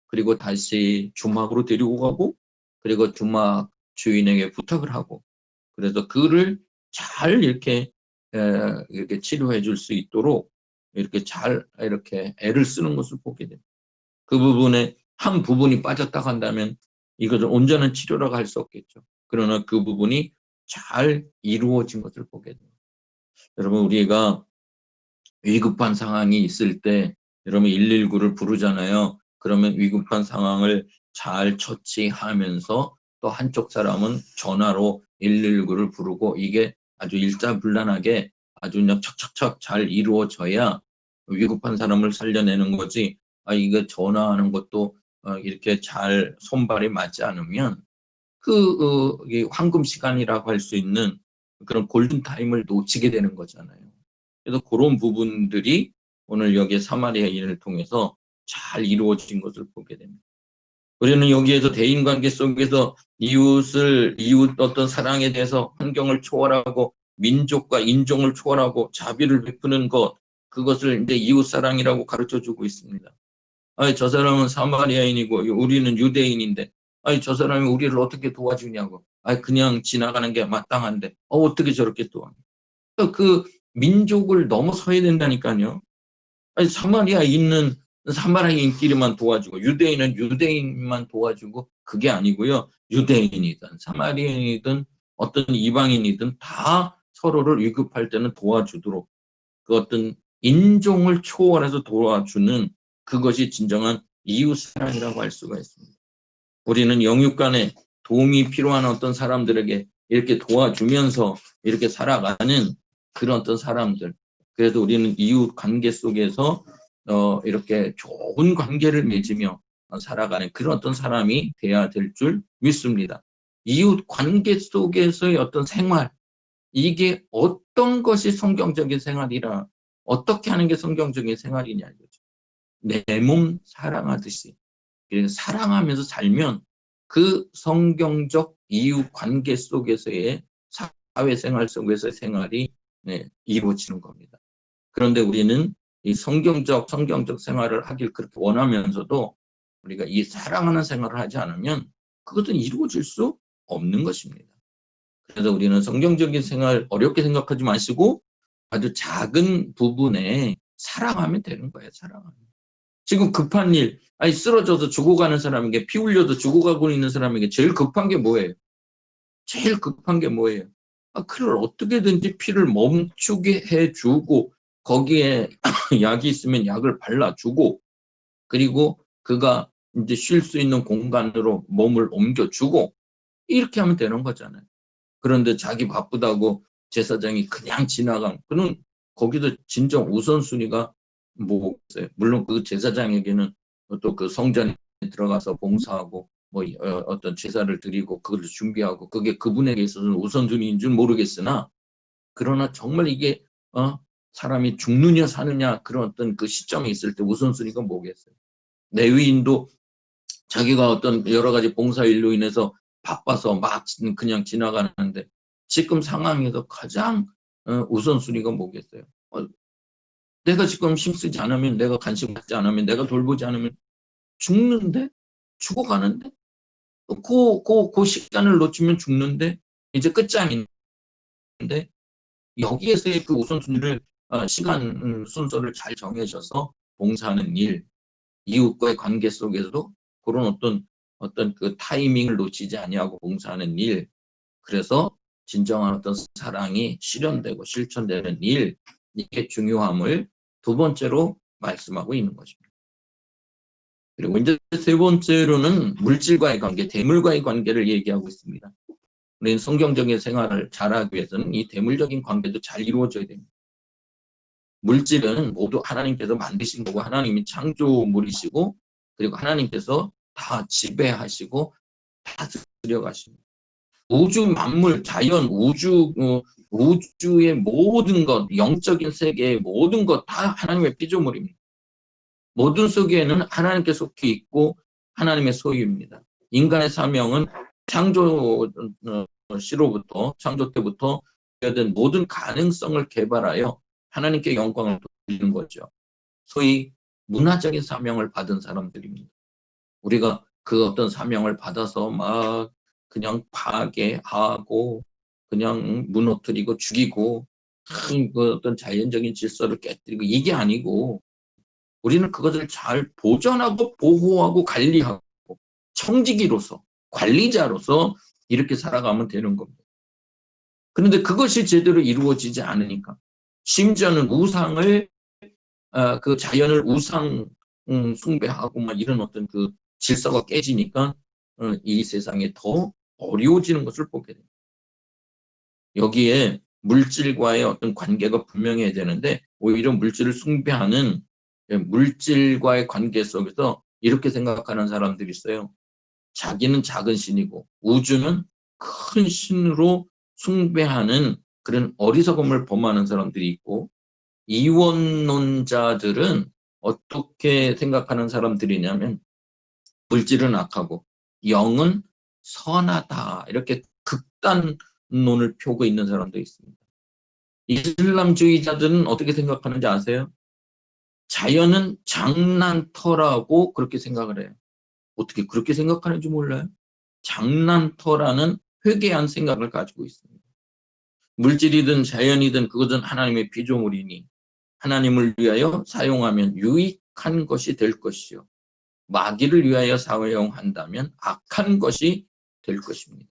그리고 다시 주막으로 데리고 가고 그리고 주막 주인에게 부탁을 하고 그래서 그를 잘 이렇게 치료해 줄 수 있도록 이렇게 잘 이렇게 애를 쓰는 것을 보게 됩니다. 그 부분에 한 부분이 빠졌다 한다면 이것을 온전한 치료라고 할 수 없겠죠. 그러나 그 부분이 잘 이루어진 것을 보게 됩니다. 여러분 우리가 위급한 상황이 있을 때 여러분 119를 부르잖아요. 그러면 위급한 상황을 잘 처치하면서 또 한쪽 사람은 전화로 119를 부르고 이게 아주 일사불란하게 아주 그냥 척척척 잘 이루어져야 위급한 사람을 살려내는 거지. 이거 전화하는 것도 이렇게 잘 손발이 맞지 않으면 황금 시간이라고 할 수 있는 그런 골든타임을 놓치게 되는 거잖아요. 그래서 그런 부분들이 오늘 여기에 사마리아인을 통해서 잘 이루어진 것을 보게 됩니다. 우리는 여기에서 대인관계 속에서 이웃 어떤 사랑에 대해서 환경을 초월하고 민족과 인종을 초월하고 자비를 베푸는 것 그것을 이제 이웃 사랑이라고 가르쳐 주고 있습니다. 저 사람은 사마리아인이고 우리는 유대인인데 저 사람이 우리를 어떻게 도와주냐고 그냥 지나가는 게 마땅한데 어떻게 저렇게 도와 그 민족을 넘어서야 된다니까요. 사마리아에 있는 사마리아인끼리만 도와주고 유대인은 유대인만 도와주고 그게 아니고요. 유대인이든 사마리아인이든 어떤 이방인이든 다 서로를 위급할 때는 도와주도록 그 어떤 인종을 초월해서 도와주는 그것이 진정한 이웃사랑이라고 할 수가 있습니다. 우리는 영육 간에 도움이 필요한 어떤 사람들에게 이렇게 도와주면서 이렇게 살아가는 그런 어떤 사람들. 그래서 우리는 이웃 관계 속에서 이렇게 좋은 관계를 맺으며 살아가는 그런 어떤 사람이 돼야 될 줄 믿습니다. 이웃 관계 속에서의 어떤 생활, 이게 어떤 것이 성경적인 생활이라 어떻게 하는 게 성경적인 생활이냐 이거죠. 내 몸 사랑하듯이 사랑하면서 살면 그 성경적 이웃 관계 속에서의 사회생활 속에서의 생활이 이루어지는 겁니다. 그런데 우리는 이 성경적 생활을 하길 그렇게 원하면서도 우리가 이 사랑하는 생활을 하지 않으면 그것은 이루어질 수 없는 것입니다. 그래서 우리는 성경적인 생활 어렵게 생각하지 마시고 아주 작은 부분에 사랑하면 되는 거예요. 사랑하면. 지금 급한 일, 쓰러져서 죽어가는 사람에게 피 흘려서 죽어가고 있는 사람에게 제일 급한 게 뭐예요? 제일 급한 게 뭐예요? 그를 어떻게든지 피를 멈추게 해주고 거기에 약이 있으면 약을 발라주고, 그리고 그가 이제 쉴 수 있는 공간으로 몸을 옮겨주고, 이렇게 하면 되는 거잖아요. 그런데 자기 바쁘다고 제사장이 그냥 그럼 거기도 진정 우선순위가 뭐겠어요? 물론 그 제사장에게는 또 그 성전에 들어가서 봉사하고 뭐 어떤 제사를 드리고 그걸 준비하고 그게 그분에게 있어서는 우선순위인 줄 모르겠으나, 그러나 정말 이게 사람이 죽느냐 사느냐 그런 어떤 그 시점에 있을 때 우선순위가 뭐겠어요? 레위인도 자기가 어떤 여러 가지 봉사 일로 인해서 바빠서 막 그냥 지나가는데, 지금 상황에서 가장 우선순위가 뭐겠어요? 내가 지금 힘쓰지 않으면, 내가 간식 받지 않으면, 내가 돌보지 않으면 죽는데? 죽어가는데? 그 시간을 놓치면 죽는데? 이제 끝장인데? 여기에서의 그 우선순위를 시간 순서를 잘 정해져서 봉사하는 일, 이웃과의 관계 속에서도 그런 어떤 그 타이밍을 놓치지 아니하고 봉사하는 일, 그래서 진정한 어떤 사랑이 실현되고 실천되는 일, 이게 중요함을 두 번째로 말씀하고 있는 것입니다. 그리고 이제 세 번째로는 물질과의 관계, 대물과의 관계를 얘기하고 있습니다. 우리는 성경적인 생활을 잘하기 위해서는 이 대물적인 관계도 잘 이루어져야 됩니다. 물질은 모두 하나님께서 만드신 거고, 하나님이 창조물이시고, 그리고 하나님께서 다 지배하시고 다스려 가십니다. 우주 만물, 자연, 우주의 모든 것, 영적인 세계의 모든 것 다 하나님의 피조물입니다. 모든 속에는 하나님께 속해 있고 하나님의 소유입니다. 인간의 사명은 창조 때부터 모든 가능성을 개발하여 하나님께 영광을 돌리는 거죠. 소위 문화적인 사명을 받은 사람들입니다. 우리가 그 어떤 사명을 받아서 막 그냥 파괴하고 그냥 무너뜨리고 죽이고 그 어떤 자연적인 질서를 깨뜨리고 이게 아니고, 우리는 그것을 잘 보존하고 보호하고 관리하고 청지기로서, 관리자로서 이렇게 살아가면 되는 겁니다. 그런데 그것이 제대로 이루어지지 않으니까, 심지어는 우상을 그 자연을 우상 숭배하고 막 이런 어떤 그 질서가 깨지니까 이 세상에 더 어려워지는 것을 보게 됩니다. 여기에 물질과의 어떤 관계가 분명해야 되는데, 오히려 물질을 숭배하는 물질과의 관계 속에서 이렇게 생각하는 사람들이 있어요. 자기는 작은 신이고 우주는 큰 신으로 숭배하는 그런 어리석음을 범하는 사람들이 있고, 이원론자들은 어떻게 생각하는 사람들이냐면 물질은 악하고 영은 선하다, 이렇게 극단론을 펴고 있는 사람도 있습니다. 이슬람주의자들은 어떻게 생각하는지 아세요? 자연은 장난터라고 그렇게 생각을 해요. 어떻게 그렇게 생각하는지 몰라요? 장난터라는 회개한 생각을 가지고 있습니다. 물질이든 자연이든 그것은 하나님의 피조물이니 하나님을 위하여 사용하면 유익한 것이 될 것이요, 마귀를 위하여 사용한다면 악한 것이 될 것입니다.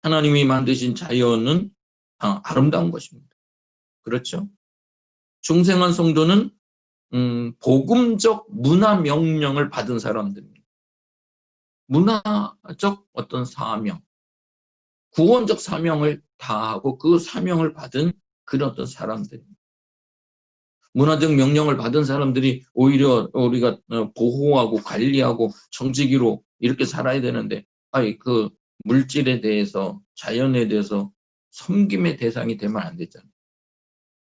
하나님이 만드신 자연은 아름다운 것입니다. 그렇죠? 중생한 성도는 복음적 문화 명령을 받은 사람들입니다. 문화적 어떤 사명, 구원적 사명을 다하고 그 사명을 받은 그런 어떤 사람들입니다. 문화적 명령을 받은 사람들이 오히려 우리가 보호하고 관리하고 정직이로 이렇게 살아야 되는데, 그 물질에 대해서, 자연에 대해서 섬김의 대상이 되면 안 되잖아요.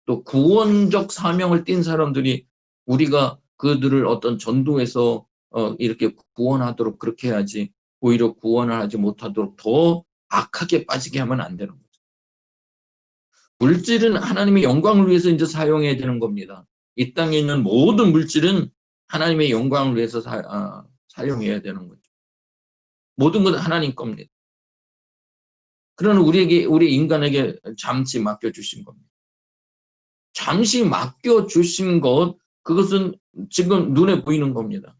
또 구원적 사명을 띈 사람들이 우리가 그들을 어떤 전도해서 이렇게 구원하도록 그렇게 해야지, 오히려 구원을 하지 못하도록 더 악하게 빠지게 하면 안 되는 거죠. 물질은 하나님의 영광을 위해서 이제 사용해야 되는 겁니다. 이 땅에 있는 모든 물질은 하나님의 영광을 위해서 사용해야 되는 거죠. 모든 건 하나님 겁니다. 그러나 우리 인간에게 잠시 맡겨주신 겁니다. 잠시 맡겨주신 것, 그것은 지금 눈에 보이는 겁니다.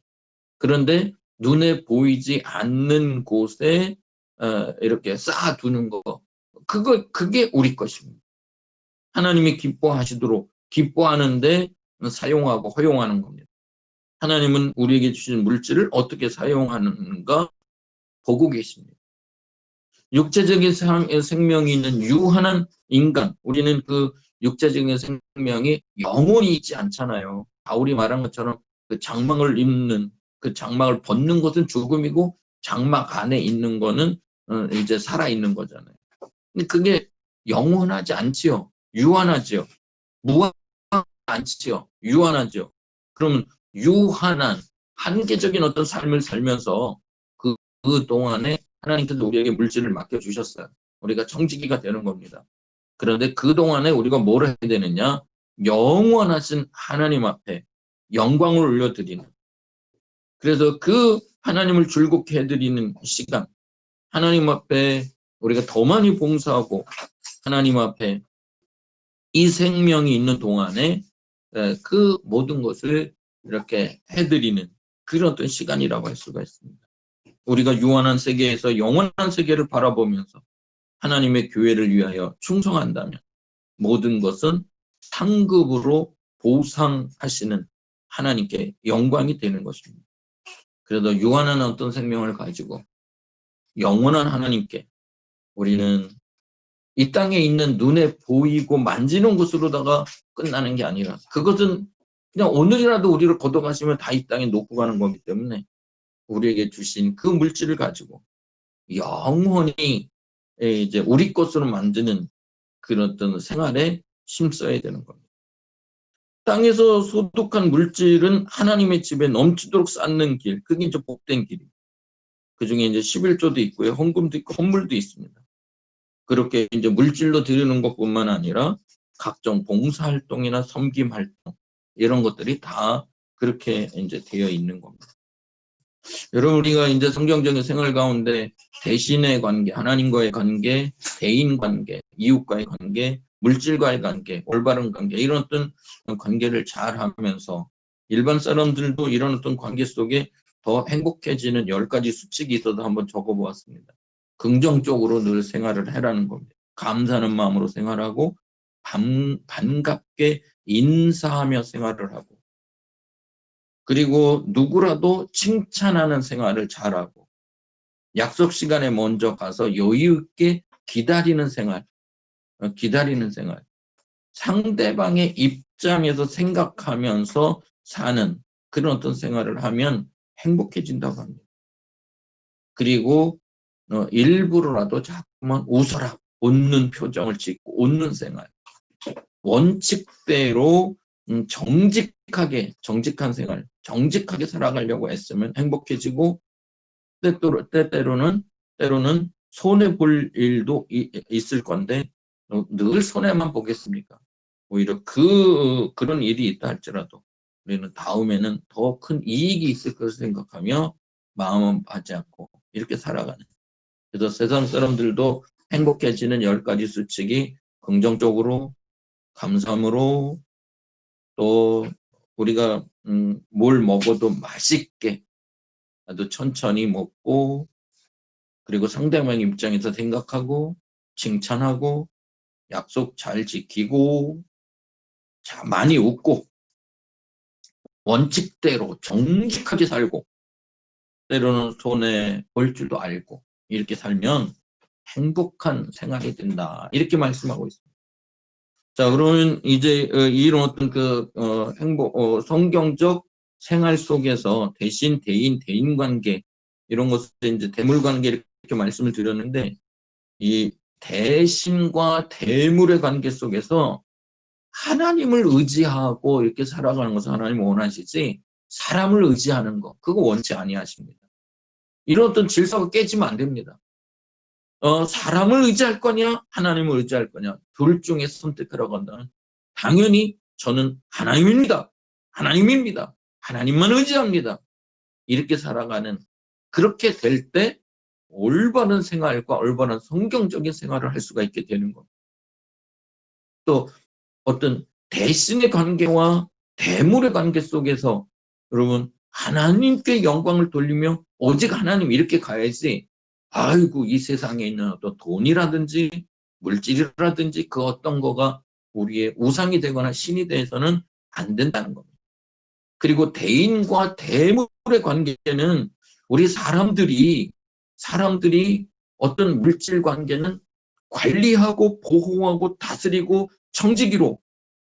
그런데 눈에 보이지 않는 곳에 이렇게 쌓아두는 거, 그게 우리 것입니다. 하나님이 기뻐하시도록 기뻐하는데 사용하고 허용하는 겁니다. 하나님은 우리에게 주신 물질을 어떻게 사용하는가 보고 계십니다. 육체적인 생명이 있는 유한한 인간, 우리는 그 육체적인 생명이 영혼이 있지 않잖아요. 바울이 말한 것처럼 그 장막을 입는, 그 장막을 벗는 것은 죽음이고 장막 안에 있는 거는 이제 살아있는 거잖아요. 근데 그게 영원하지 않지요. 유한하지요. 무한하지 않지요. 유한하죠. 그러면 유한한 한계적인 어떤 삶을 살면서 그 동안에 하나님께서 우리에게 물질을 맡겨주셨어요. 우리가 청지기가 되는 겁니다. 그런데 그 동안에 우리가 뭘 해야 되느냐? 영원하신 하나님 앞에 영광을 올려드리는. 그래서 그 하나님을 줄곧 해드리는 시간, 하나님 앞에 우리가 더 많이 봉사하고 하나님 앞에 이 생명이 있는 동안에 그 모든 것을 이렇게 해드리는 그런 어떤 시간이라고 할 수가 있습니다. 우리가 유한한 세계에서 영원한 세계를 바라보면서 하나님의 교회를 위하여 충성한다면 모든 것은 상급으로 보상하시는 하나님께 영광이 되는 것입니다. 그래도 유한한 어떤 생명을 가지고 영원한 하나님께 우리는 이 땅에 있는 눈에 보이고 만지는 것으로다가 끝나는 게 아니라 그것은 그냥 오늘이라도 우리를 걷어가시면 다 이 땅에 놓고 가는 거기 때문에 우리에게 주신 그 물질을 가지고 영원히 이제 우리 것으로 만드는 그런 어떤 생활에 힘써야 되는 겁니다. 땅에서 소득한 물질은 하나님의 집에 넘치도록 쌓는 길, 그게 이제 복된 길입니다. 그 중에 이제 11조도 있고요, 헌금도 있고, 헌물도 있습니다. 그렇게 이제 물질로 드리는 것뿐만 아니라 각종 봉사활동이나 섬김활동, 이런 것들이 다 그렇게 이제 되어 있는 겁니다. 여러분, 우리가 이제 성경적인 생활 가운데 대신의 관계, 하나님과의 관계, 대인 관계, 이웃과의 관계, 물질과의 관계, 올바른 관계, 이런 어떤 관계를 잘 하면서 일반 사람들도 이런 어떤 관계 속에 더 행복해지는 10가지 수칙이 있어도 한번 적어보았습니다. 긍정적으로 늘 생활을 해라는 겁니다. 감사하는 마음으로 생활하고 반갑게 인사하며 생활을 하고, 그리고 누구라도 칭찬하는 생활을 잘하고, 약속 시간에 먼저 가서 여유 있게 기다리는 생활, 상대방의 입장에서 생각하면서 사는 그런 어떤 생활을 하면 행복해진다고 합니다. 그리고 일부러라도 자꾸만 웃어라, 웃는 표정을 짓고 웃는 생활, 원칙대로 정직한 생활, 정직하게 살아가려고 애쓰면 행복해지고, 때로는 손해볼 일도 있을 건데 늘 손해만 보겠습니까? 오히려 그런 일이 있다 할지라도 우리는 다음에는 더 큰 이익이 있을 것을 생각하며 마음은 받지 않고 이렇게 살아가는. 그래서 세상 사람들도 행복해지는 10가지 수칙이 긍정적으로, 감사함으로, 또 우리가 뭘 먹어도 맛있게 아주 천천히 먹고, 그리고 상대방 입장에서 생각하고 칭찬하고 약속 잘 지키고 많이 웃고 원칙대로 정직하게 살고 때로는 손해 볼 줄도 알고 이렇게 살면 행복한 생활이 된다, 이렇게 말씀하고 있습니다. 자, 그러면 이제 이런 어떤 성경적 생활 속에서 대신, 대인 관계, 이런 것을 이제 대물 관계 이렇게 말씀을 드렸는데, 이 대신과 대물의 관계 속에서 하나님을 의지하고 이렇게 살아가는 것을 하나님 원하시지, 사람을 의지하는 거, 그거 원치 아니하십니다. 이런 어떤 질서가 깨지면 안 됩니다. 사람을 의지할 거냐, 하나님을 의지할 거냐, 둘 중에 선택하라고 한다면 당연히 저는 하나님입니다. 하나님만 의지합니다. 이렇게 살아가는, 그렇게 될 때 올바른 생활과 올바른 성경적인 생활을 할 수가 있게 되는 겁니다. 또 어떤 대신의 관계와 대물의 관계 속에서 여러분 하나님께 영광을 돌리며 오직 하나님 이렇게 가야지, 아이고 이 세상에 있는 어떤 돈이라든지 물질이라든지 그 어떤 거가 우리의 우상이 되거나 신이 돼서는 안 된다는 겁니다. 그리고 대인과 대물의 관계는 우리 사람들이 어떤 물질 관계는 관리하고 보호하고 다스리고 청지기로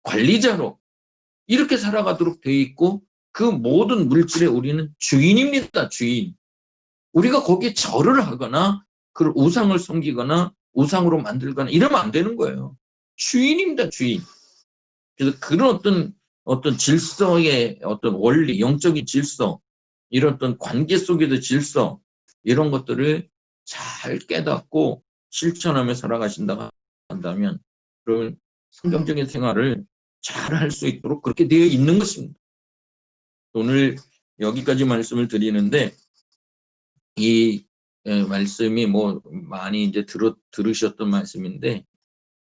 관리자로 이렇게 살아가도록 되어 있고 그 모든 물질에 우리는 주인입니다. 주인. 우리가 거기에 절을 하거나 그 우상을 섬기거나 우상으로 만들거나 이러면 안 되는 거예요. 주인입니다. 주인. 그래서 그런 어떤 질서의 어떤 원리, 영적인 질서, 이런 어떤 관계 속에도 질서, 이런 것들을 잘 깨닫고 실천하며 살아가신다 한다면, 그런 성경적인 생활을 잘 할 수 있도록 그렇게 되어 있는 것입니다. 오늘 여기까지 말씀을 드리는데, 이 말씀이 뭐 많이 이제 들으셨던 말씀인데,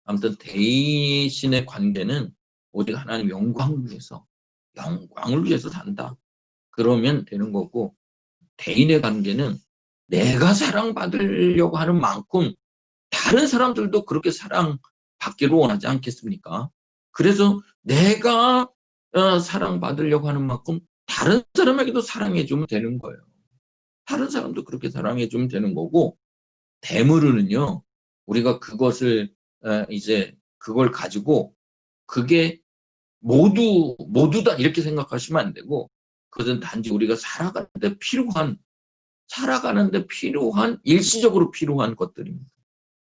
아무튼 대신의 관계는 오직 하나님 영광을 위해서 산다. 그러면 되는 거고, 대인의 관계는 내가 사랑받으려고 하는 만큼 다른 사람들도 그렇게 사랑받기를 원하지 않겠습니까? 그래서 내가 사랑받으려고 하는 만큼 다른 사람에게도 사랑해주면 되는 거예요. 다른 사람도 그렇게 사랑해주면 되는 거고, 대물은요, 우리가 그것을 이제 그걸 가지고 그게 모두다 이렇게 생각하시면 안 되고, 그것은 단지 우리가 살아가는데 필요한 일시적으로 필요한 것들입니다.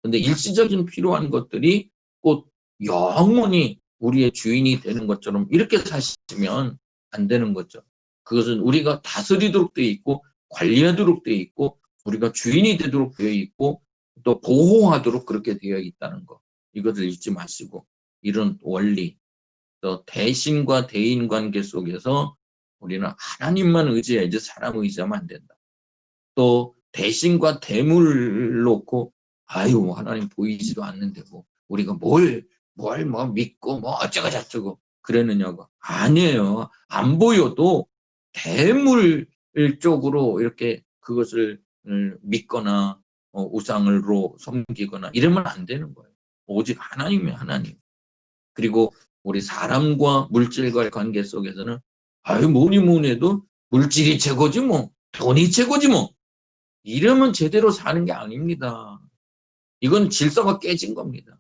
근데 일시적인 필요한 것들이 꼭 영원히 우리의 주인이 되는 것처럼 이렇게 사시면 안 되는 거죠. 그것은 우리가 다스리도록 되어 있고 관리하도록 되어 있고 우리가 주인이 되도록 되어 있고 또 보호하도록 그렇게 되어 있다는 거. 이것을 잊지 마시고 이런 원리, 또 대신과 대인 관계 속에서 우리는 하나님만 의지해야지 사람 의지하면 안 된다. 또 대신과 대물을 놓고 아유 하나님 보이지도 않는데 뭐 우리가 뭘 뭐 믿고 뭐 어쩌고 저쩌고 그러느냐고. 아니에요. 안 보여도 대물 쪽으로 이렇게 그것을 믿거나 우상으로 섬기거나 이러면 안 되는 거예요. 오직 하나님이 하나님. 그리고 우리 사람과 물질과의 관계 속에서는 아유 뭐니 해도 물질이 최고지 뭐 돈이 최고지 뭐 이러면 제대로 사는 게 아닙니다. 이건 질서가 깨진 겁니다.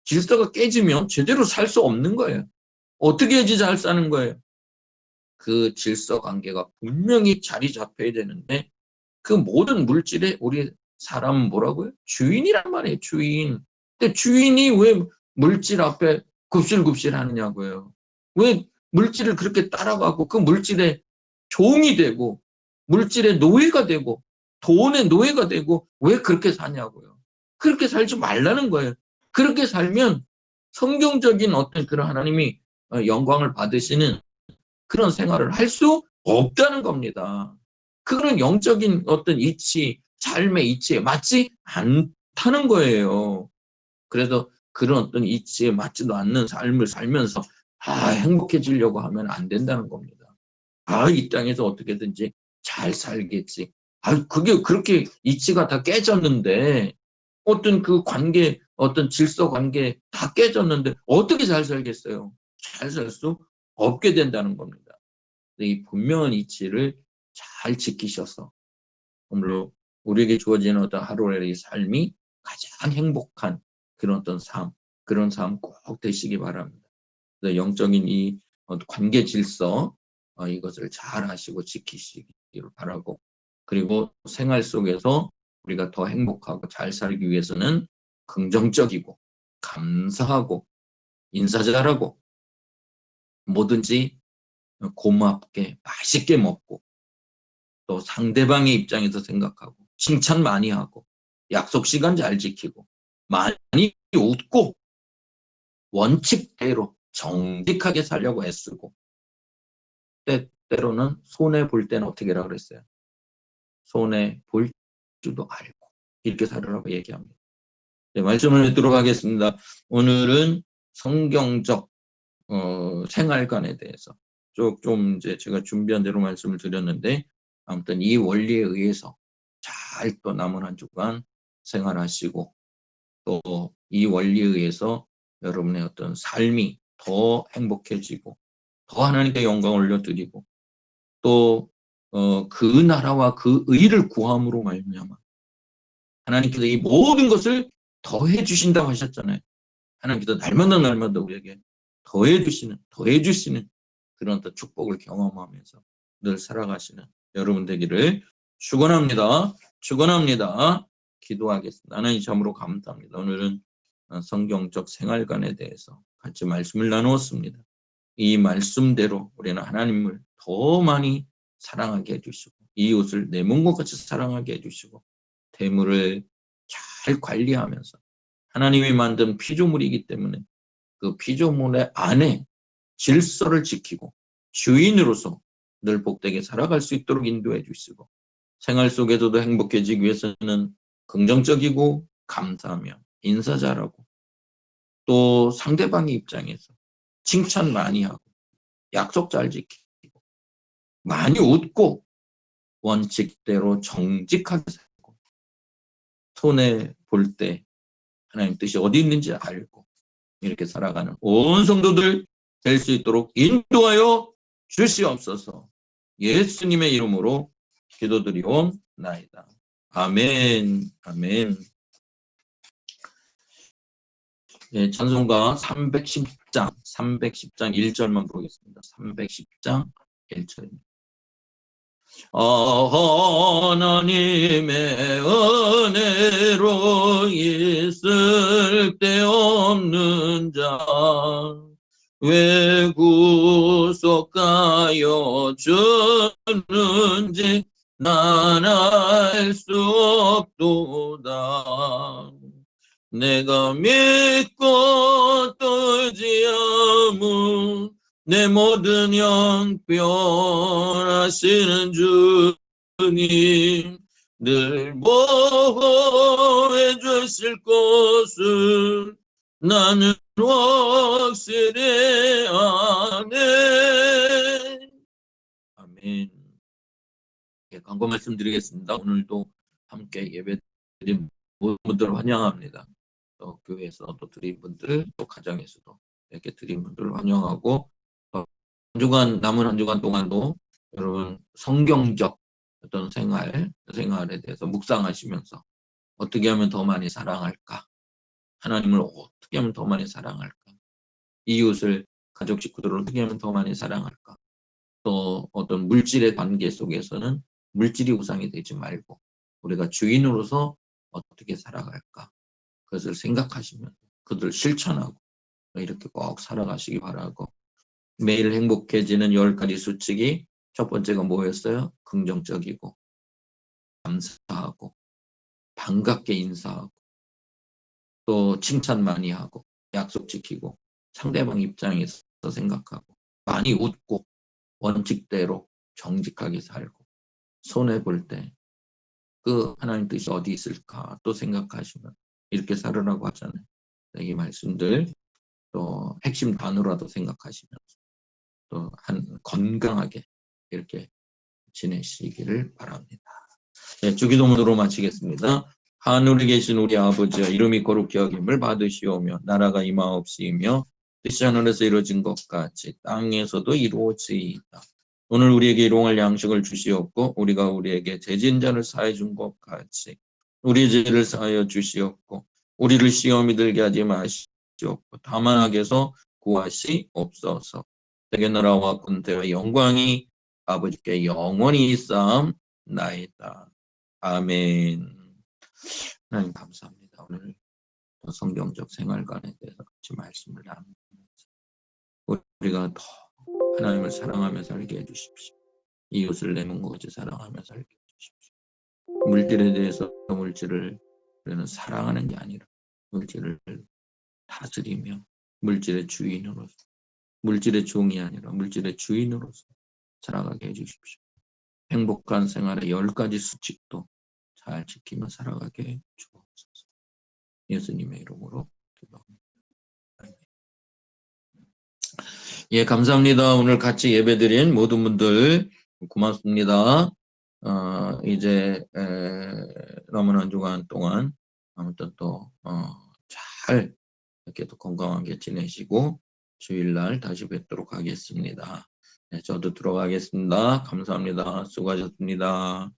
질서가 깨지면 제대로 살 수 없는 거예요. 어떻게 해야지 잘 사는 거예요? 그 질서 관계가 분명히 자리 잡혀야 되는데 그 모든 물질에 우리 사람은 뭐라고요? 주인이란 말이에요. 주인. 근데 주인이 왜 물질 앞에 굽실굽실 하느냐고요. 왜 물질을 그렇게 따라가고 그 물질에 종이 되고 물질의 노예가 되고 돈의 노예가 되고 왜 그렇게 사냐고요. 그렇게 살지 말라는 거예요. 그렇게 살면 성경적인 어떤 그런 하나님이 영광을 받으시는 그런 생활을 할 수 없다는 겁니다. 그런 영적인 어떤 이치, 삶의 이치에 맞지 않다는 거예요. 그래서 그런 어떤 이치에 맞지도 않는 삶을 살면서 행복해지려고 하면 안 된다는 겁니다. 이 땅에서 어떻게든지 잘 살겠지. 그게 그렇게 이치가 다 깨졌는데 어떤 그 관계, 어떤 질서 관계 다 깨졌는데 어떻게 잘 살겠어요? 잘 살 수 없게 된다는 겁니다. 이 분명한 이치를 잘 지키셔서 오늘로 우리에게 주어지는 어떤 하루의 삶이 가장 행복한 그런 어떤 삶, 그런 삶 꼭 되시기 바랍니다. 영적인 이 관계 질서 이것을 잘 하시고 지키시기를 바라고, 그리고 생활 속에서 우리가 더 행복하고 잘 살기 위해서는 긍정적이고 감사하고 인사 잘하고 뭐든지 고맙게 맛있게 먹고 또 상대방의 입장에서 생각하고 칭찬 많이 하고 약속 시간 잘 지키고 많이 웃고 원칙대로 정직하게 살려고 애쓰고 때로는 손해 볼 때는 어떻게 하라고 그랬어요? 손해 볼 줄도 알고 이렇게 살으라고 얘기합니다. 네, 말씀을 듣도록 하겠습니다. 오늘은 성경적 생활관에 대해서 좀 이제 제가 준비한 대로 말씀을 드렸는데 아무튼 이 원리에 의해서 잘 또 남은 한 주간 생활하시고 또 이 원리에 의해서 여러분의 어떤 삶이 더 행복해지고 더 하나님께 영광을 올려드리고 또 그 나라와 그 의를 구함으로 말미암아 하나님께서 이 모든 것을 더해 주신다고 하셨잖아요. 하나님께서 날마다 우리에게 더해 주시는 그런 또 축복을 경험하면서 늘 살아가시는 여러분 되기를 축원합니다. 축원합니다. 기도하겠습니다. 하나님 참으로 감사합니다. 오늘은 성경적 생활관에 대해서 같이 말씀을 나누었습니다. 이 말씀대로 우리는 하나님을 더 많이 사랑하게 해주시고 이웃을 내 몸과 같이 사랑하게 해주시고 대물을 잘 관리하면서 하나님이 만든 피조물이기 때문에 그 피조물의 안에 질서를 지키고 주인으로서 늘 복되게 살아갈 수 있도록 인도해 주시고 생활 속에서도 행복해지기 위해서는 긍정적이고 감사하며 인사 잘하고 또 상대방의 입장에서 칭찬 많이 하고 약속 잘 지키고 많이 웃고 원칙대로 정직하게 살고 손해 볼 때 하나님 뜻이 어디 있는지 알고 이렇게 살아가는 온 성도들 될 수 있도록 인도하여 주시옵소서. 예수님의 이름으로 기도드리옵나이다. 아멘. 아멘. 예, 찬송가 310장 1절만 보겠습니다. 310장 1절입니다. 하나님의 은혜로 있을 데 없는 자 왜 구속하여 주는지 난 알 수 없도다. 내가 믿고 또 의지함은 내 모든 형편하시는 주님 늘 보호해 주실 것을 나는 확실히 아네. 아멘. 예, 광고 말씀드리겠습니다. 오늘도 함께 예배드린 모든 분들 환영합니다. 또 교회에서 또 드린 분들, 또 가정에서도 이렇게 드린 분들을 환영하고 남은 한 주간 동안도 여러분 성경적 어떤 생활에 대해서 묵상하시면서 어떻게 하면 더 많이 사랑할까? 하나님을 어떻게 하면 더 많이 사랑할까? 이웃을 가족 식구들을 어떻게 하면 더 많이 사랑할까? 또 어떤 물질의 관계 속에서는 물질이 우상이 되지 말고 우리가 주인으로서 어떻게 살아갈까? 그것을 생각하시면 그들 실천하고 이렇게 꼭 살아가시기 바라고 매일 행복해지는 10가지 수칙이 첫 번째가 뭐였어요? 긍정적이고 감사하고 반갑게 인사하고 또 칭찬 많이 하고 약속 지키고 상대방 입장에서 생각하고 많이 웃고 원칙대로 정직하게 살고 손해볼 때 그 하나님 뜻이 어디 있을까 또 생각하시면 이렇게 살으라고 하잖아요. 이 말씀들 또 핵심 단어라도 생각하시면서 또 건강하게 이렇게 지내시기를 바랍니다. 네, 주기도문으로 마치겠습니다. 하늘에 계신 우리 아버지여 이름이 거룩히 여김을 받으시오며 나라가 임하옵시며 뜻이 하늘에서 이루어진 것 같이 땅에서도 이루어지이다. 오늘 우리에게 일용할 양식을 주시옵고 우리가 우리에게 죄진 자를 사해 준 것 같이 우리 죄를 사하여 주시옵고 우리를 시험에 들게 하지 마시옵고 다만 악에서 구하시옵소서. 세계 나라와 군대와 영광이 아버지께 영원히 있사옵나이다. 아멘. 하나님 감사합니다. 오늘 성경적 생활관에 대해서 같이 말씀을 나누면서 우리가 더 하나님을 사랑하며 살게 해주십시오. 이웃을 내 몸과 같이 사랑하며 살게 해주십시오. 물질에 대해서 물질을 우리는 사랑하는 게 아니라 물질을 다스리며 물질의 주인으로서 물질의 종이 아니라 물질의 주인으로서 살아가게 해주십시오. 행복한 생활의 10가지 수칙도 잘 지키며 살아가게 주옵소서. 예수님의 이름으로 기도합니다. 예, 감사합니다. 오늘 같이 예배드린 모든 분들 고맙습니다. 이제 남은 한 주간 동안 아무튼 또 잘 이렇게도 건강하게 지내시고 주일날 다시 뵙도록 하겠습니다. 네, 저도 들어가겠습니다. 감사합니다. 수고하셨습니다.